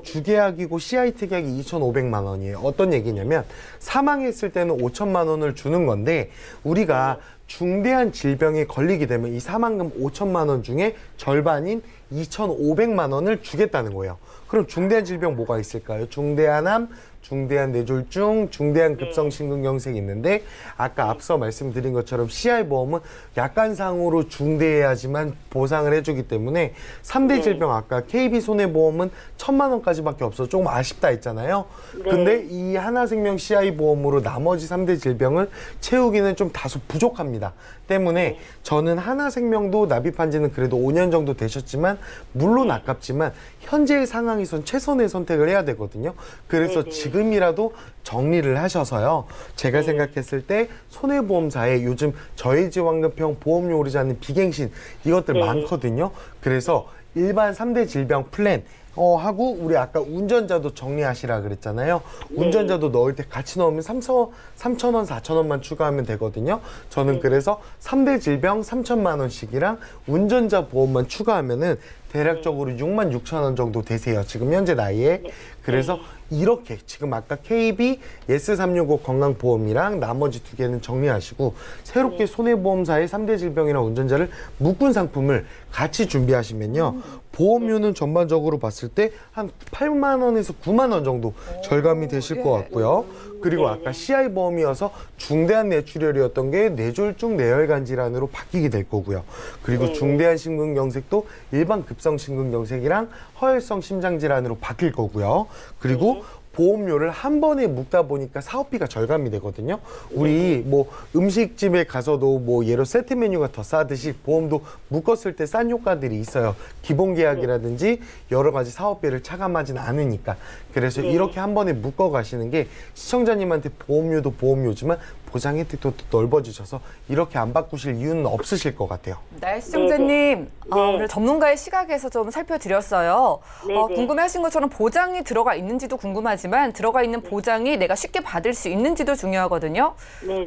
주계약이고 CI 특약이 2,500만 원이에요. 어떤 얘기냐면 사망했을 때는 5천만 원을 주는 건데 우리가 중대한 질병에 걸리게 되면 이 사망금 5천만 원 중에 절반인 2,500만 원을 주겠다는 거예요. 그럼 중대한 질병 뭐가 있을까요? 중대한 암, 중대한 뇌졸중, 중대한 급성심근경색이 있는데 아까 앞서 말씀드린 것처럼 CI보험은 약관상으로 중대해야지만 보상을 해주기 때문에 3대 질병 아까 KB손해보험은 1,000만 원까지밖에 없어서 조금 아쉽다 했잖아요. 근데 이 하나생명 CI보험으로 나머지 3대 질병을 채우기는 좀 다소 부족합니다. 때문에 저는 하나생명도 납입한 지는 그래도 5년 정도 되셨지만 물론 아깝지만 현재의 상황에선 최선의 선택을 해야 되거든요. 그래서 지금이라도 정리를 하셔서요. 제가 생각했을 때 손해보험사에 요즘 저해지환급형 보험료 오르지 않는 비갱신 이것들 많거든요. 그래서 일반 3대 질병 플랜 하고 우리 아까 운전자도 정리하시라 그랬잖아요. 운전자도 넣을 때 같이 넣으면 3,000원, 4,000원만 추가하면 되거든요. 저는 그래서 3대 질병 3,000만 원씩이랑 운전자 보험만 추가하면은 대략적으로 66,000원 정도 되세요. 지금 현재 나이에. 그래서 이렇게 지금 아까 KB, 예스365 건강보험이랑 나머지 두 개는 정리하시고 새롭게 손해보험사의 3대 질병이랑 운전자를 묶은 상품을 같이 준비하시면요. 보험료는 전반적으로 봤을 때 한 8만 원에서 9만 원 정도 절감이 되실 것 같고요. 그리고 아까 CI보험이어서 중대한 뇌출혈이었던 게 뇌졸중 뇌혈관 질환으로 바뀌게 될 거고요. 그리고 중대한 심근경색도 일반 급성 심근경색이랑 허혈성 심장질환으로 바뀔 거고요. 그리고 보험료를 한 번에 묶다 보니까 사업비가 절감이 되거든요. 우리 뭐 음식집에 가서도 뭐 예로 세트 메뉴가 더 싸듯이 보험도 묶었을 때 싼 효과들이 있어요. 기본 계약이라든지 여러 가지 사업비를 차감하진 않으니까. 그래서 이렇게 한 번에 묶어 가시는 게 시청자님한테 보험료도 보험료지만 보장 혜택도 넓어지셔서 이렇게 안 바꾸실 이유는 없으실 것 같아요. 네, 시청자님. 오늘 전문가의 시각에서 좀 살펴드렸어요. 궁금해하신 것처럼 보장이 들어가 있는지도 궁금하지만 들어가 있는 보장이 내가 쉽게 받을 수 있는지도 중요하거든요.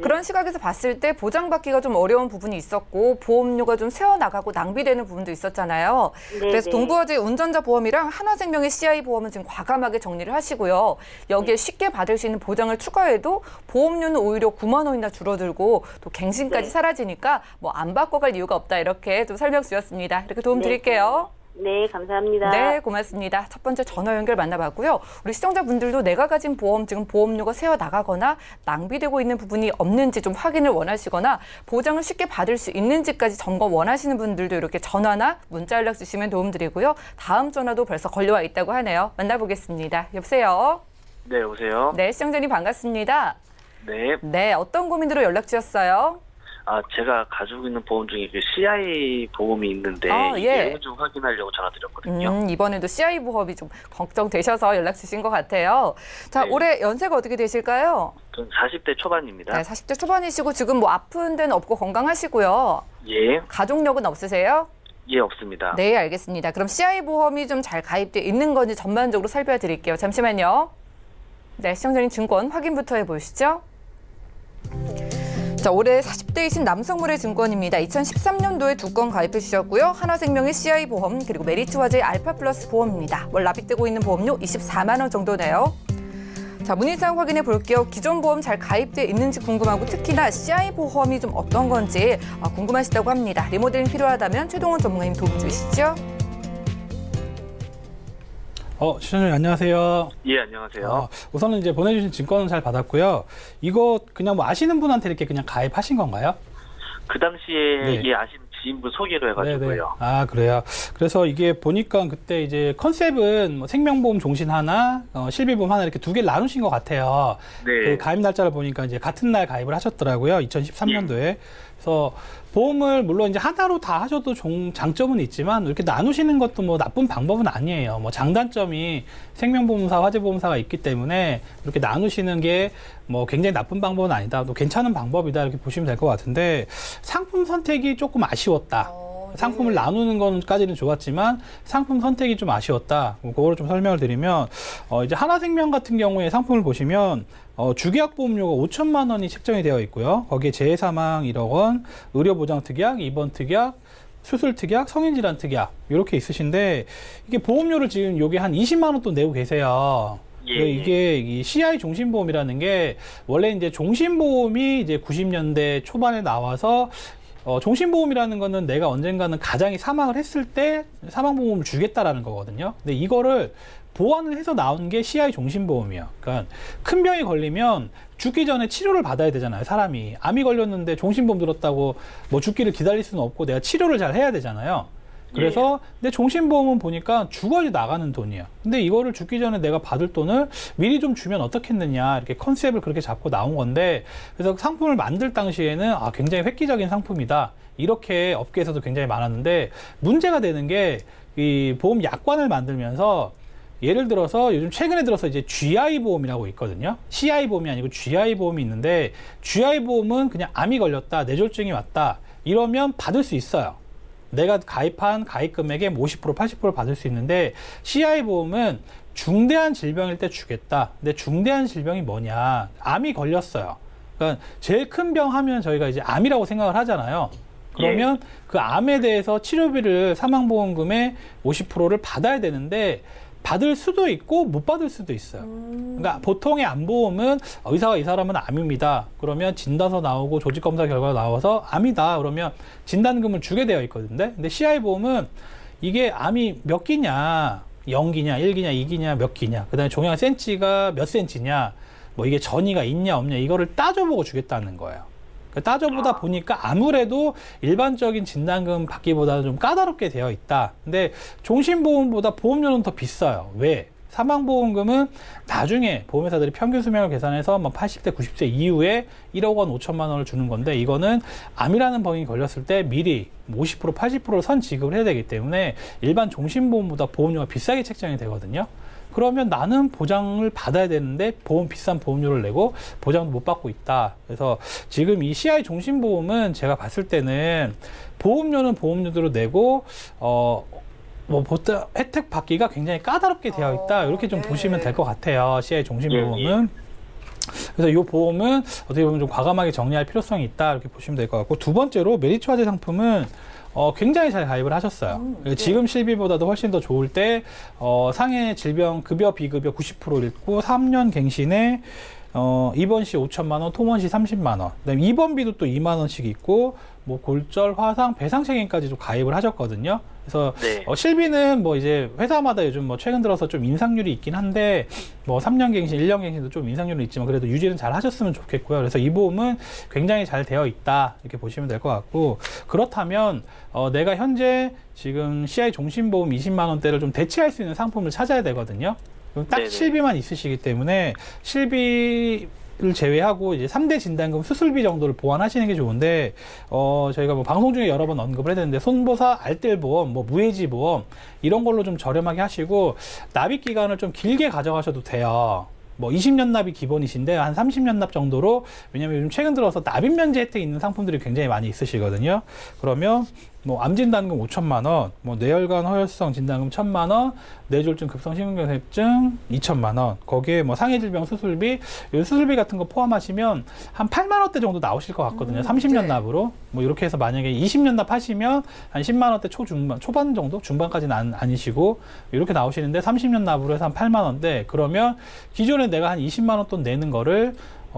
그런 시각에서 봤을 때 보장받기가 좀 어려운 부분이 있었고 보험료가 좀 새어나가고 낭비되는 부분도 있었잖아요. 그래서 동부화재 운전자 보험이랑 하나생명의 CI보험은 지금 과감하게 정리를 하시고요. 여기에 쉽게 받을 수 있는 보장을 추가해도 보험료는 오히려 9만 원이나 줄어들고 또 갱신까지 사라지니까 뭐 안 바꿔갈 이유가 없다 이렇게 좀 설명드렸습니다. 이렇게 도움 드릴게요. 네, 감사합니다. 네, 고맙습니다. 첫 번째 전화 연결 만나봤고요. 우리 시청자분들도 내가 가진 보험, 지금 보험료가 새어나가거나 낭비되고 있는 부분이 없는지 좀 확인을 원하시거나 보장을 쉽게 받을 수 있는지까지 점검 원하시는 분들도 이렇게 전화나 문자 연락 주시면 도움 드리고요. 다음 전화도 벌써 걸려와 있다고 하네요. 만나보겠습니다. 여보세요? 네, 여보세요? 네, 시청자님 반갑습니다. 네. 네, 어떤 고민으로 연락 주셨어요? 제가 가지고 있는 보험 중에 그 CI 보험이 있는데 내용 좀 확인하려고 전화드렸거든요. 이번에도 CI 보험이 좀 걱정되셔서 연락 주신 것 같아요. 자, 네. 올해 연세가 어떻게 되실까요? 전 40대 초반입니다. 네, 40대 초반이시고 지금 뭐 아픈 데는 없고 건강하시고요. 예. 가족력은 없으세요? 예, 없습니다. 네, 알겠습니다. 그럼 CI 보험이 좀 잘 가입돼 있는 건지 전반적으로 살펴드릴게요. 잠시만요. 네, 시청자님 증권 확인부터 해보시죠. 자, 올해 40대이신 남성물의 증권입니다. 2013년도에 2건 가입해 주셨고요. 하나생명의 CI 보험 그리고 메리츠화재의 알파 플러스 보험입니다. 월 납입되고 있는 보험료 24만 원 정도네요. 자, 문의사항 확인해 볼게요. 기존 보험 잘 가입돼 있는지 궁금하고 특히나 CI 보험이 좀 어떤 건지 궁금하시다고 합니다. 리모델링 필요하다면 최동원 전문가님 도움 주시죠. 시청자님 안녕하세요. 예, 안녕하세요. 우선은 이제 보내주신 증권은 잘 받았고요. 이거 그냥 뭐 아시는 분한테 이렇게 그냥 가입하신 건가요? 그 당시에 네. 아시는 지인분 소개로 해가지고요. 아, 그래요. 그래서 이게 보니까 그때 이제 컨셉은 뭐 생명보험 종신 하나, 실비보험 하나 이렇게 두 개를 나누신 것 같아요. 네. 그 가입 날짜를 보니까 이제 같은 날 가입을 하셨더라고요. 2013년도에. 그래서 보험을 물론 이제 하나로 다 하셔도 장점은 있지만 이렇게 나누시는 것도 뭐 나쁜 방법은 아니에요. 뭐 장단점이 생명보험사, 화재보험사가 있기 때문에 이렇게 나누시는 게 뭐 굉장히 나쁜 방법은 아니다. 또 괜찮은 방법이다 이렇게 보시면 될 것 같은데 상품 선택이 조금 아쉬웠다. 상품을 나누는 것까지는 좋았지만 상품 선택이 좀 아쉬웠다. 그거를 좀 설명을 드리면 이제 하나생명 같은 경우에 상품을 보시면 주계약 보험료가 5천만 원이 책정이 되어 있고요. 거기에 재해사망 1억 원, 의료보장특약, 입원특약, 수술특약, 성인질환특약 이렇게 있으신데 이게 보험료를 지금 요게 한 20만 원 또 내고 계세요. 이게 이 CI 종신보험이라는 게 원래 이제 종신보험이 이제 90년대 초반에 나와서 종신보험이라는 거는 내가 언젠가는 가장이 사망을 했을 때 사망보험을 주겠다라는 거거든요. 근데 이거를 보완을 해서 나온 게 CI 종신보험이에요. 그러니까 큰 병이 걸리면 죽기 전에 치료를 받아야 되잖아요. 사람이 암이 걸렸는데 종신보험 들었다고 뭐 죽기를 기다릴 수는 없고 내가 치료를 잘 해야 되잖아요. 그래서 근데 종신보험은 보니까 죽어야 나가는 돈이에요. 근데 이거를 죽기 전에 내가 받을 돈을 미리 좀 주면 어떻겠느냐 이렇게 컨셉을 그렇게 잡고 나온 건데, 그래서 상품을 만들 당시에는 굉장히 획기적인 상품이다 이렇게 업계에서도 굉장히 많았는데, 문제가 되는 게 이 보험 약관을 만들면서 예를 들어서 요즘 최근에 들어서 이제 GI 보험이라고 있거든요. CI 보험이 아니고 GI 보험이 있는데, GI 보험은 그냥 암이 걸렸다, 뇌졸중이 왔다 이러면 받을 수 있어요. 내가 가입한 가입 금액의 50%, 80% 받을 수 있는데, CI 보험은 중대한 질병일 때 주겠다. 근데 중대한 질병이 뭐냐? 암이 걸렸어요. 그러니까 제일 큰 병 하면 저희가 이제 암이라고 생각을 하잖아요. 그러면 그 암에 대해서 치료비를 사망보험금의 50%를 받아야 되는데, 받을 수도 있고 못 받을 수도 있어요. 그러니까 보통의 암보험은 의사가 이 사람은 암입니다. 그러면 진단서 나오고 조직검사 결과가 나와서 암이다. 그러면 진단금을 주게 되어 있거든요. 근데 CI보험은 이게 암이 몇 기냐, 0기냐, 1기냐, 2기냐, 몇 기냐, 그 다음에 종양 센치가 몇 센치냐, 뭐 이게 전이가 있냐 없냐 이거를 따져보고 주겠다는 거예요. 따져보다 보니까 아무래도 일반적인 진단금 받기보다는 좀 까다롭게 되어 있다. 근데 종신보험보다 보험료는 더 비싸요. 왜? 사망보험금은 나중에 보험회사들이 평균 수명을 계산해서 뭐 80대, 90세 이후에 1억 원 5천만 원을 주는 건데, 이거는 암이라는 병이 걸렸을 때 미리 50%, 80%를 선 지급을 해야 되기 때문에 일반 종신보험보다 보험료가 비싸게 책정이 되거든요. 그러면 나는 보장을 받아야 되는데 비싼 보험료를 내고 보장도 못 받고 있다. 그래서 지금 이 CI 종신보험은 제가 봤을 때는 보험료는 보험료대로 내고 뭐 보통 혜택 받기가 굉장히 까다롭게 되어 있다. 이렇게 좀 보시면 될 것 같아요. CI 종신보험은. 그래서 이 보험은 어떻게 보면 좀 과감하게 정리할 필요성이 있다. 이렇게 보시면 될 것 같고, 두 번째로 메리츠 화재 상품은 굉장히 잘 가입을 하셨어요. 지금 실비보다도 훨씬 더 좋을 때 상해 질병 급여 비급여 90% 읽고 3년 갱신에 입원 시 5천만 원, 통원 시 30만 원, 그다음에 입원비도 또 2만 원씩 있고, 뭐 골절, 화상, 배상 책임까지도 가입을 하셨거든요. 그래서 실비는 뭐 이제 회사마다 요즘 뭐 최근 들어서 좀 인상률이 있긴 한데, 뭐 3년 갱신, 1년 갱신도 좀 인상률은 있지만 그래도 유지는 잘 하셨으면 좋겠고요. 그래서 이 보험은 굉장히 잘 되어 있다 이렇게 보시면 될 것 같고, 그렇다면 내가 현재 지금 CI 종신보험 20만 원대를 좀 대체할 수 있는 상품을 찾아야 되거든요. 딱 실비만 있으시기 때문에 실비를 제외하고 이제 3대 진단금 수술비 정도를 보완하시는 게 좋은데, 저희가 뭐 방송 중에 여러 번 언급을 했는데, 손보사 알뜰보험, 뭐 무해지보험 이런 걸로 좀 저렴하게 하시고, 납입 기간을 좀 길게 가져가셔도 돼요. 뭐 20년 납이 기본이신데 한 30년 납 정도로, 왜냐면 요즘 최근 들어서 납입 면제 혜택이 있는 상품들이 굉장히 많이 있으시거든요. 그러면 뭐 암진단금 5천만 원, 뭐 뇌혈관 허혈성 진단금 1,000만 원, 뇌졸중 급성 심근경색증 2천만 원, 거기에 뭐 상해질병 수술비, 이 수술비 같은 거 포함하시면 한 8만 원대 정도 나오실 것 같거든요. 30년 납으로. 뭐 이렇게 해서 만약에 20년 납 하시면 한 10만 원대 초반 정도, 중반까지는 아니시고 이렇게 나오시는데, 30년 납으로 해서 한 8만 원대. 그러면 기존에 내가 한 20만 원 돈 내는 거를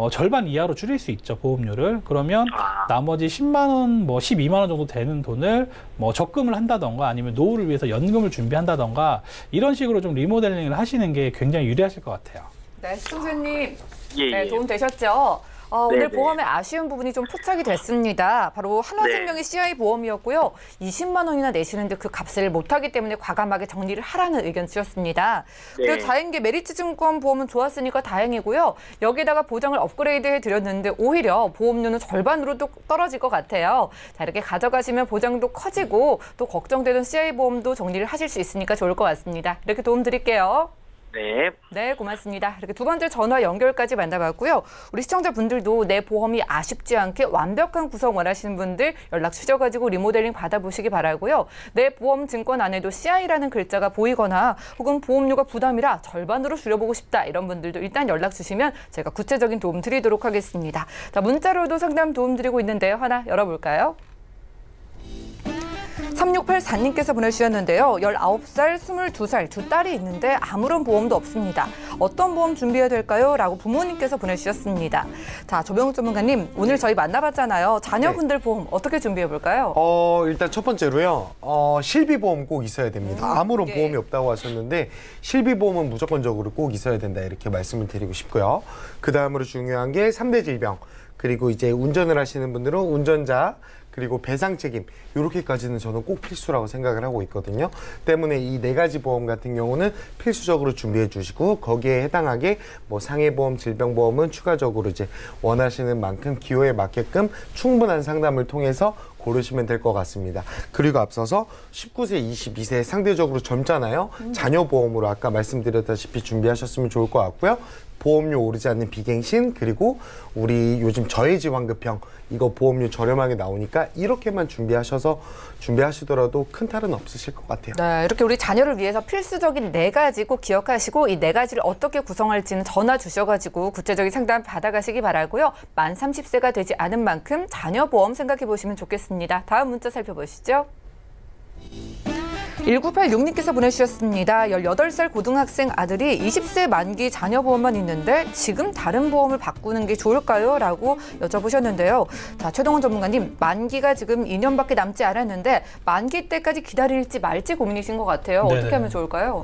절반 이하로 줄일 수 있죠, 보험료를. 그러면 나머지 10만 원, 뭐 12만 원 정도 되는 돈을 뭐 적금을 한다던가 아니면 노후를 위해서 연금을 준비한다던가 이런 식으로 좀 리모델링을 하시는 게 굉장히 유리하실 것 같아요. 네, 시청자님, 네, 도움 되셨죠? 오늘 보험의 아쉬운 부분이 좀 포착이 됐습니다. 바로 한화생명의 CI 보험이었고요. 20만 원이나 내시는데 그 값을 못하기 때문에 과감하게 정리를 하라는 의견 주셨습니다. 그리고 다행인 게 메리츠증권 보험은 좋았으니까 다행이고요. 여기다가 보장을 업그레이드해 드렸는데 오히려 보험료는 절반으로 또 떨어질 것 같아요. 자, 이렇게 가져가시면 보장도 커지고 또 걱정되던 CI 보험도 정리를 하실 수 있으니까 좋을 것 같습니다. 이렇게 도움 드릴게요. 네, 고맙습니다. 이렇게 두 번째 전화 연결까지 만나봤고요. 우리 시청자분들도 내 보험이 아쉽지 않게 완벽한 구성 원하시는 분들 연락 주셔가지고 리모델링 받아보시기 바라고요. 내 보험 증권 안에도 CI라는 글자가 보이거나 혹은 보험료가 부담이라 절반으로 줄여보고 싶다, 이런 분들도 일단 연락 주시면 제가 구체적인 도움 드리도록 하겠습니다. 자, 문자로도 상담 도움 드리고 있는데요. 하나 열어볼까요? 3684님께서 보내주셨는데요. 19살, 22살 두 딸이 있는데 아무런 보험도 없습니다. 어떤 보험 준비해야 될까요? 라고 부모님께서 보내주셨습니다. 자, 조병욱 전문가님, 오늘 저희 만나봤잖아요. 자녀분들 보험 어떻게 준비해볼까요? 일단 첫 번째로요. 실비보험 꼭 있어야 됩니다. 아무런 보험이 없다고 하셨는데 실비보험은 무조건적으로 꼭 있어야 된다 이렇게 말씀을 드리고 싶고요. 그 다음으로 중요한 게 3대 질병, 그리고 이제 운전을 하시는 분들은 운전자, 그리고 배상 책임, 이렇게까지는 저는 꼭 필수라고 생각을 하고 있거든요. 때문에 이 4가지 보험 같은 경우는 필수적으로 준비해 주시고, 거기에 해당하게 뭐 상해보험, 질병보험은 추가적으로 이제 원하시는 만큼 기호에 맞게끔 충분한 상담을 통해서 고르시면 될 것 같습니다. 그리고 앞서서 19세, 22세 상대적으로 젊잖아요. 자녀보험으로 아까 말씀드렸다시피 준비하셨으면 좋을 것 같고요. 보험료 오르지 않는 비갱신, 그리고 우리 요즘 저해지 환급형, 이거 보험료 저렴하게 나오니까 이렇게만 준비하시더라도 큰 탈은 없으실 것 같아요. 네, 이렇게 우리 자녀를 위해서 필수적인 4가지 꼭 기억하시고, 이 4가지를 어떻게 구성할지는 전화 주셔가지고 구체적인 상담 받아가시기 바라고요. 만 30세가 되지 않은 만큼 자녀 보험 생각해 보시면 좋겠습니다. 다음 문자 살펴보시죠. 1986님께서 보내주셨습니다. 18살 고등학생 아들이 20세 만기 자녀보험만 있는데 지금 다른 보험을 바꾸는 게 좋을까요? 라고 여쭤보셨는데요. 자, 최동원 전문가님, 만기가 지금 2년밖에 남지 않았는데 만기 때까지 기다릴지 말지 고민이신 것 같아요. 네네. 어떻게 하면 좋을까요?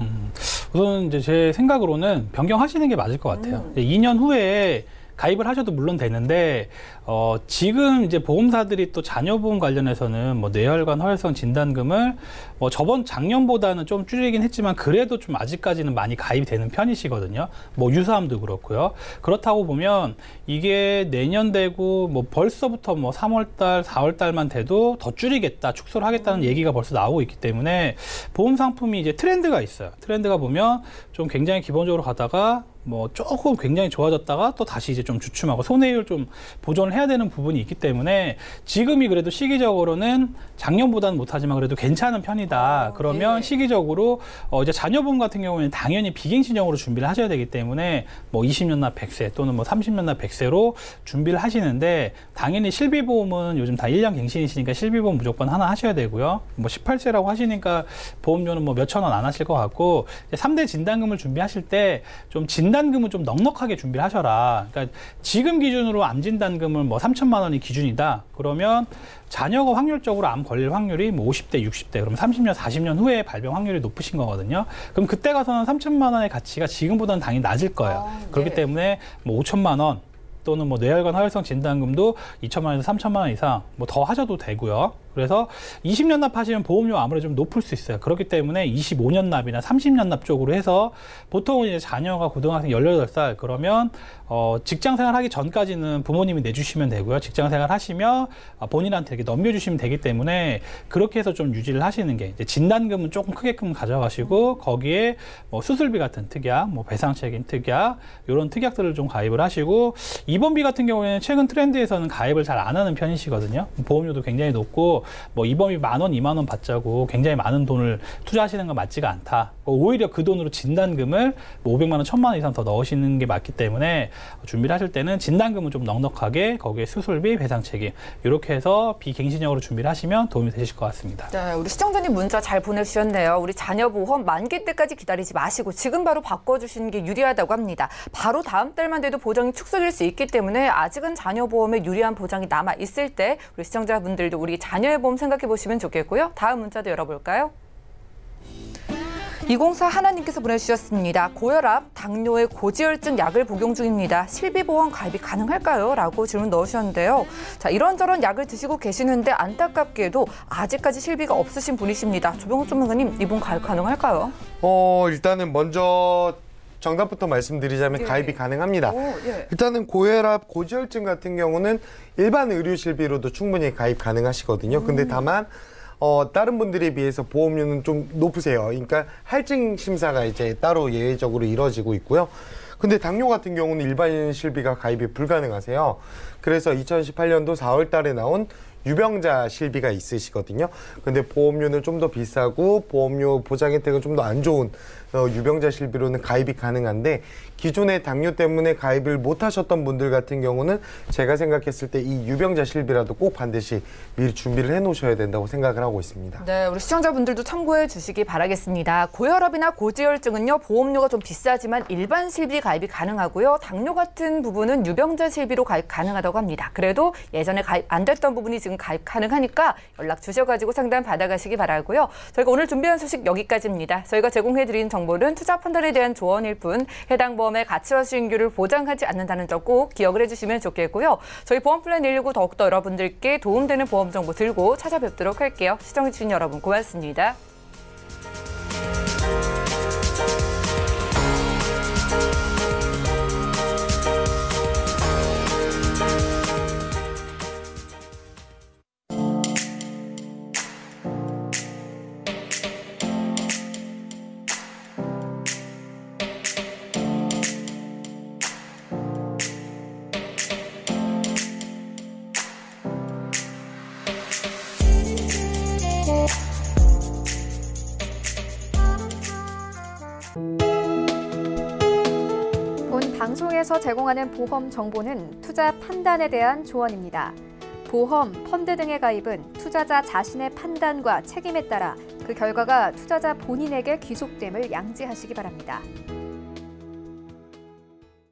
우선 이제 제 생각으로는 변경하시는 게 맞을 것 같아요. 2년 후에 가입을 하셔도 물론 되는데, 지금 이제 보험사들이 또 자녀보험 관련해서는 뭐 뇌혈관 허혈성 진단금을 뭐 작년보다는 좀 줄이긴 했지만 그래도 좀 아직까지는 많이 가입이 되는 편이시거든요. 뭐 유사암도 그렇고요. 그렇다고 보면 이게 내년 되고 뭐 벌써부터 뭐 3월달, 4월달만 돼도 더 줄이겠다, 축소를 하겠다는 얘기가 벌써 나오고 있기 때문에 보험 상품이 이제 트렌드가 있어요. 트렌드가 보면 좀 굉장히 기본적으로 가다가 뭐 조금 굉장히 좋아졌다가 또 다시 이제 좀 주춤하고 손해율 좀 보존을 해야 되는 부분이 있기 때문에 지금이 그래도 시기적으로는 작년보다는 못하지만 그래도 괜찮은 편이다. 그러면 시기적으로 이제 자녀보험 같은 경우에는 당연히 비갱신형으로 준비를 하셔야 되기 때문에 뭐 20년 납 100세 또는 뭐 30년 납 100세로 준비를 하시는데, 당연히 실비보험은 요즘 다 1년 갱신이시니까 실비보험 무조건 하나 하셔야 되고요. 뭐 18세라고 하시니까 보험료는 뭐 몇천 원 안 하실 것 같고, 이제 3대 진단금을 준비하실 때 좀 진단금은 좀 넉넉하게 준비를 하셔라. 그러니까 지금 기준으로 암 진단금을 뭐 3천만 원이 기준이다. 그러면 자녀가 확률적으로 암 걸릴 확률이 뭐 50대, 60대, 그럼 30년, 40년 후에 발병 확률이 높으신 거거든요. 그럼 그때 가서는 3천만 원의 가치가 지금보다는 당연히 낮을 거예요. 그렇기 때문에 뭐 5천만 원 또는 뭐 뇌혈관 허혈성 진단금도 2천만 원에서 3천만 원 이상 뭐 더 하셔도 되고요. 그래서 20년 납하시면 보험료 아무래도 좀 높을 수 있어요. 그렇기 때문에 25년 납이나 30년 납 쪽으로 해서, 보통은 이제 자녀가 고등학생 18살 그러면 직장 생활하기 전까지는 부모님이 내주시면 되고요. 직장 생활 하시면 본인한테 이렇게 넘겨주시면 되기 때문에 그렇게 해서 좀 유지를 하시는 게, 이제 진단금은 조금 크게끔 가져가시고 거기에 뭐 수술비 같은 특약, 뭐 배상 책임 특약, 이런 특약들을 좀 가입을 하시고, 입원비 같은 경우에는 최근 트렌드에서는 가입을 잘 안 하는 편이시거든요. 보험료도 굉장히 높고 뭐 입원비 10,000원, 20,000원 받자고 굉장히 많은 돈을 투자하시는 건 맞지가 않다. 오히려 그 돈으로 진단금을 뭐 500만 원, 1,000만 원 이상 더 넣으시는 게 맞기 때문에 준비를 하실 때는 진단금은 좀 넉넉하게, 거기에 수술비, 배상 책임 이렇게 해서 비갱신형으로 준비를 하시면 도움이 되실 것 같습니다. 네, 우리 시청자님 문자 잘 보내주셨네요. 우리 자녀보험 만기 때까지 기다리지 마시고 지금 바로 바꿔주시는 게 유리하다고 합니다. 바로 다음 달만 돼도 보장이 축소될 수 있기 때문에 아직은 자녀보험에 유리한 보장이 남아 있을 때 우리 시청자분들도 우리 자녀의 보험 생각해 보시면 좋겠고요. 다음 문자도 열어볼까요? 204 하나님께서 보내주셨습니다. 고혈압, 당뇨의 고지혈증 약을 복용 중입니다. 실비보험 가입이 가능할까요? 라고 질문 넣으셨는데요. 자, 이런저런 약을 드시고 계시는데 안타깝게도 아직까지 실비가 없으신 분이십니다. 조병욱 전문가님, 이분 가입 가능할까요? 일단은 먼저 정답부터 말씀드리자면 가입이 가능합니다. 일단은 고혈압, 고지혈증 같은 경우는 일반 의료 실비로도 충분히 가입 가능하시거든요. 근데 다만 다른 분들에 비해서 보험료는 좀 높으세요. 그러니까 할증 심사가 이제 따로 예외적으로 이루어지고 있고요. 근데 당뇨 같은 경우는 일반 실비가 가입이 불가능하세요. 그래서 2018년도 4월 달에 나온 유병자 실비가 있으시거든요. 근데 보험료는 좀 더 비싸고 보험료 보장 혜택은 좀 더 안 좋은 유병자 실비로는 가입이 가능한데 기존의 당뇨 때문에 가입을 못하셨던 분들 같은 경우는 제가 생각했을 때 이 유병자 실비라도 꼭 반드시 미리 준비를 해놓으셔야 된다고 생각을 하고 있습니다. 네, 우리 시청자분들도 참고해 주시기 바라겠습니다. 고혈압이나 고지혈증은요, 보험료가 좀 비싸지만 일반 실비 가입이 가능하고요. 당뇨 같은 부분은 유병자 실비로 가입 가능하다고 합니다. 그래도 예전에 가입 안 됐던 부분이 지금 가입 가능하니까 연락 주셔가지고 상담 받아가시기 바라고요. 저희가 오늘 준비한 소식 여기까지입니다. 저희가 제공해드린 정보는 투자 판단에 대한 조언일 뿐 해당 보험의 가치와 수익률을 보장하지 않는다는 점 꼭 기억을 해주시면 좋겠고요. 저희 보험플랜 119 더욱더 여러분들께 도움되는 보험 정보 들고 찾아뵙도록 할게요. 시청해주신 여러분 고맙습니다. 본 방송에서 제공하는 보험 정보는 투자 판단에 대한 조언입니다. 보험, 펀드 등의 가입은 투자자 자신의 판단과 책임에 따라 그 결과가 투자자 본인에게 귀속됨을 양지하시기 바랍니다.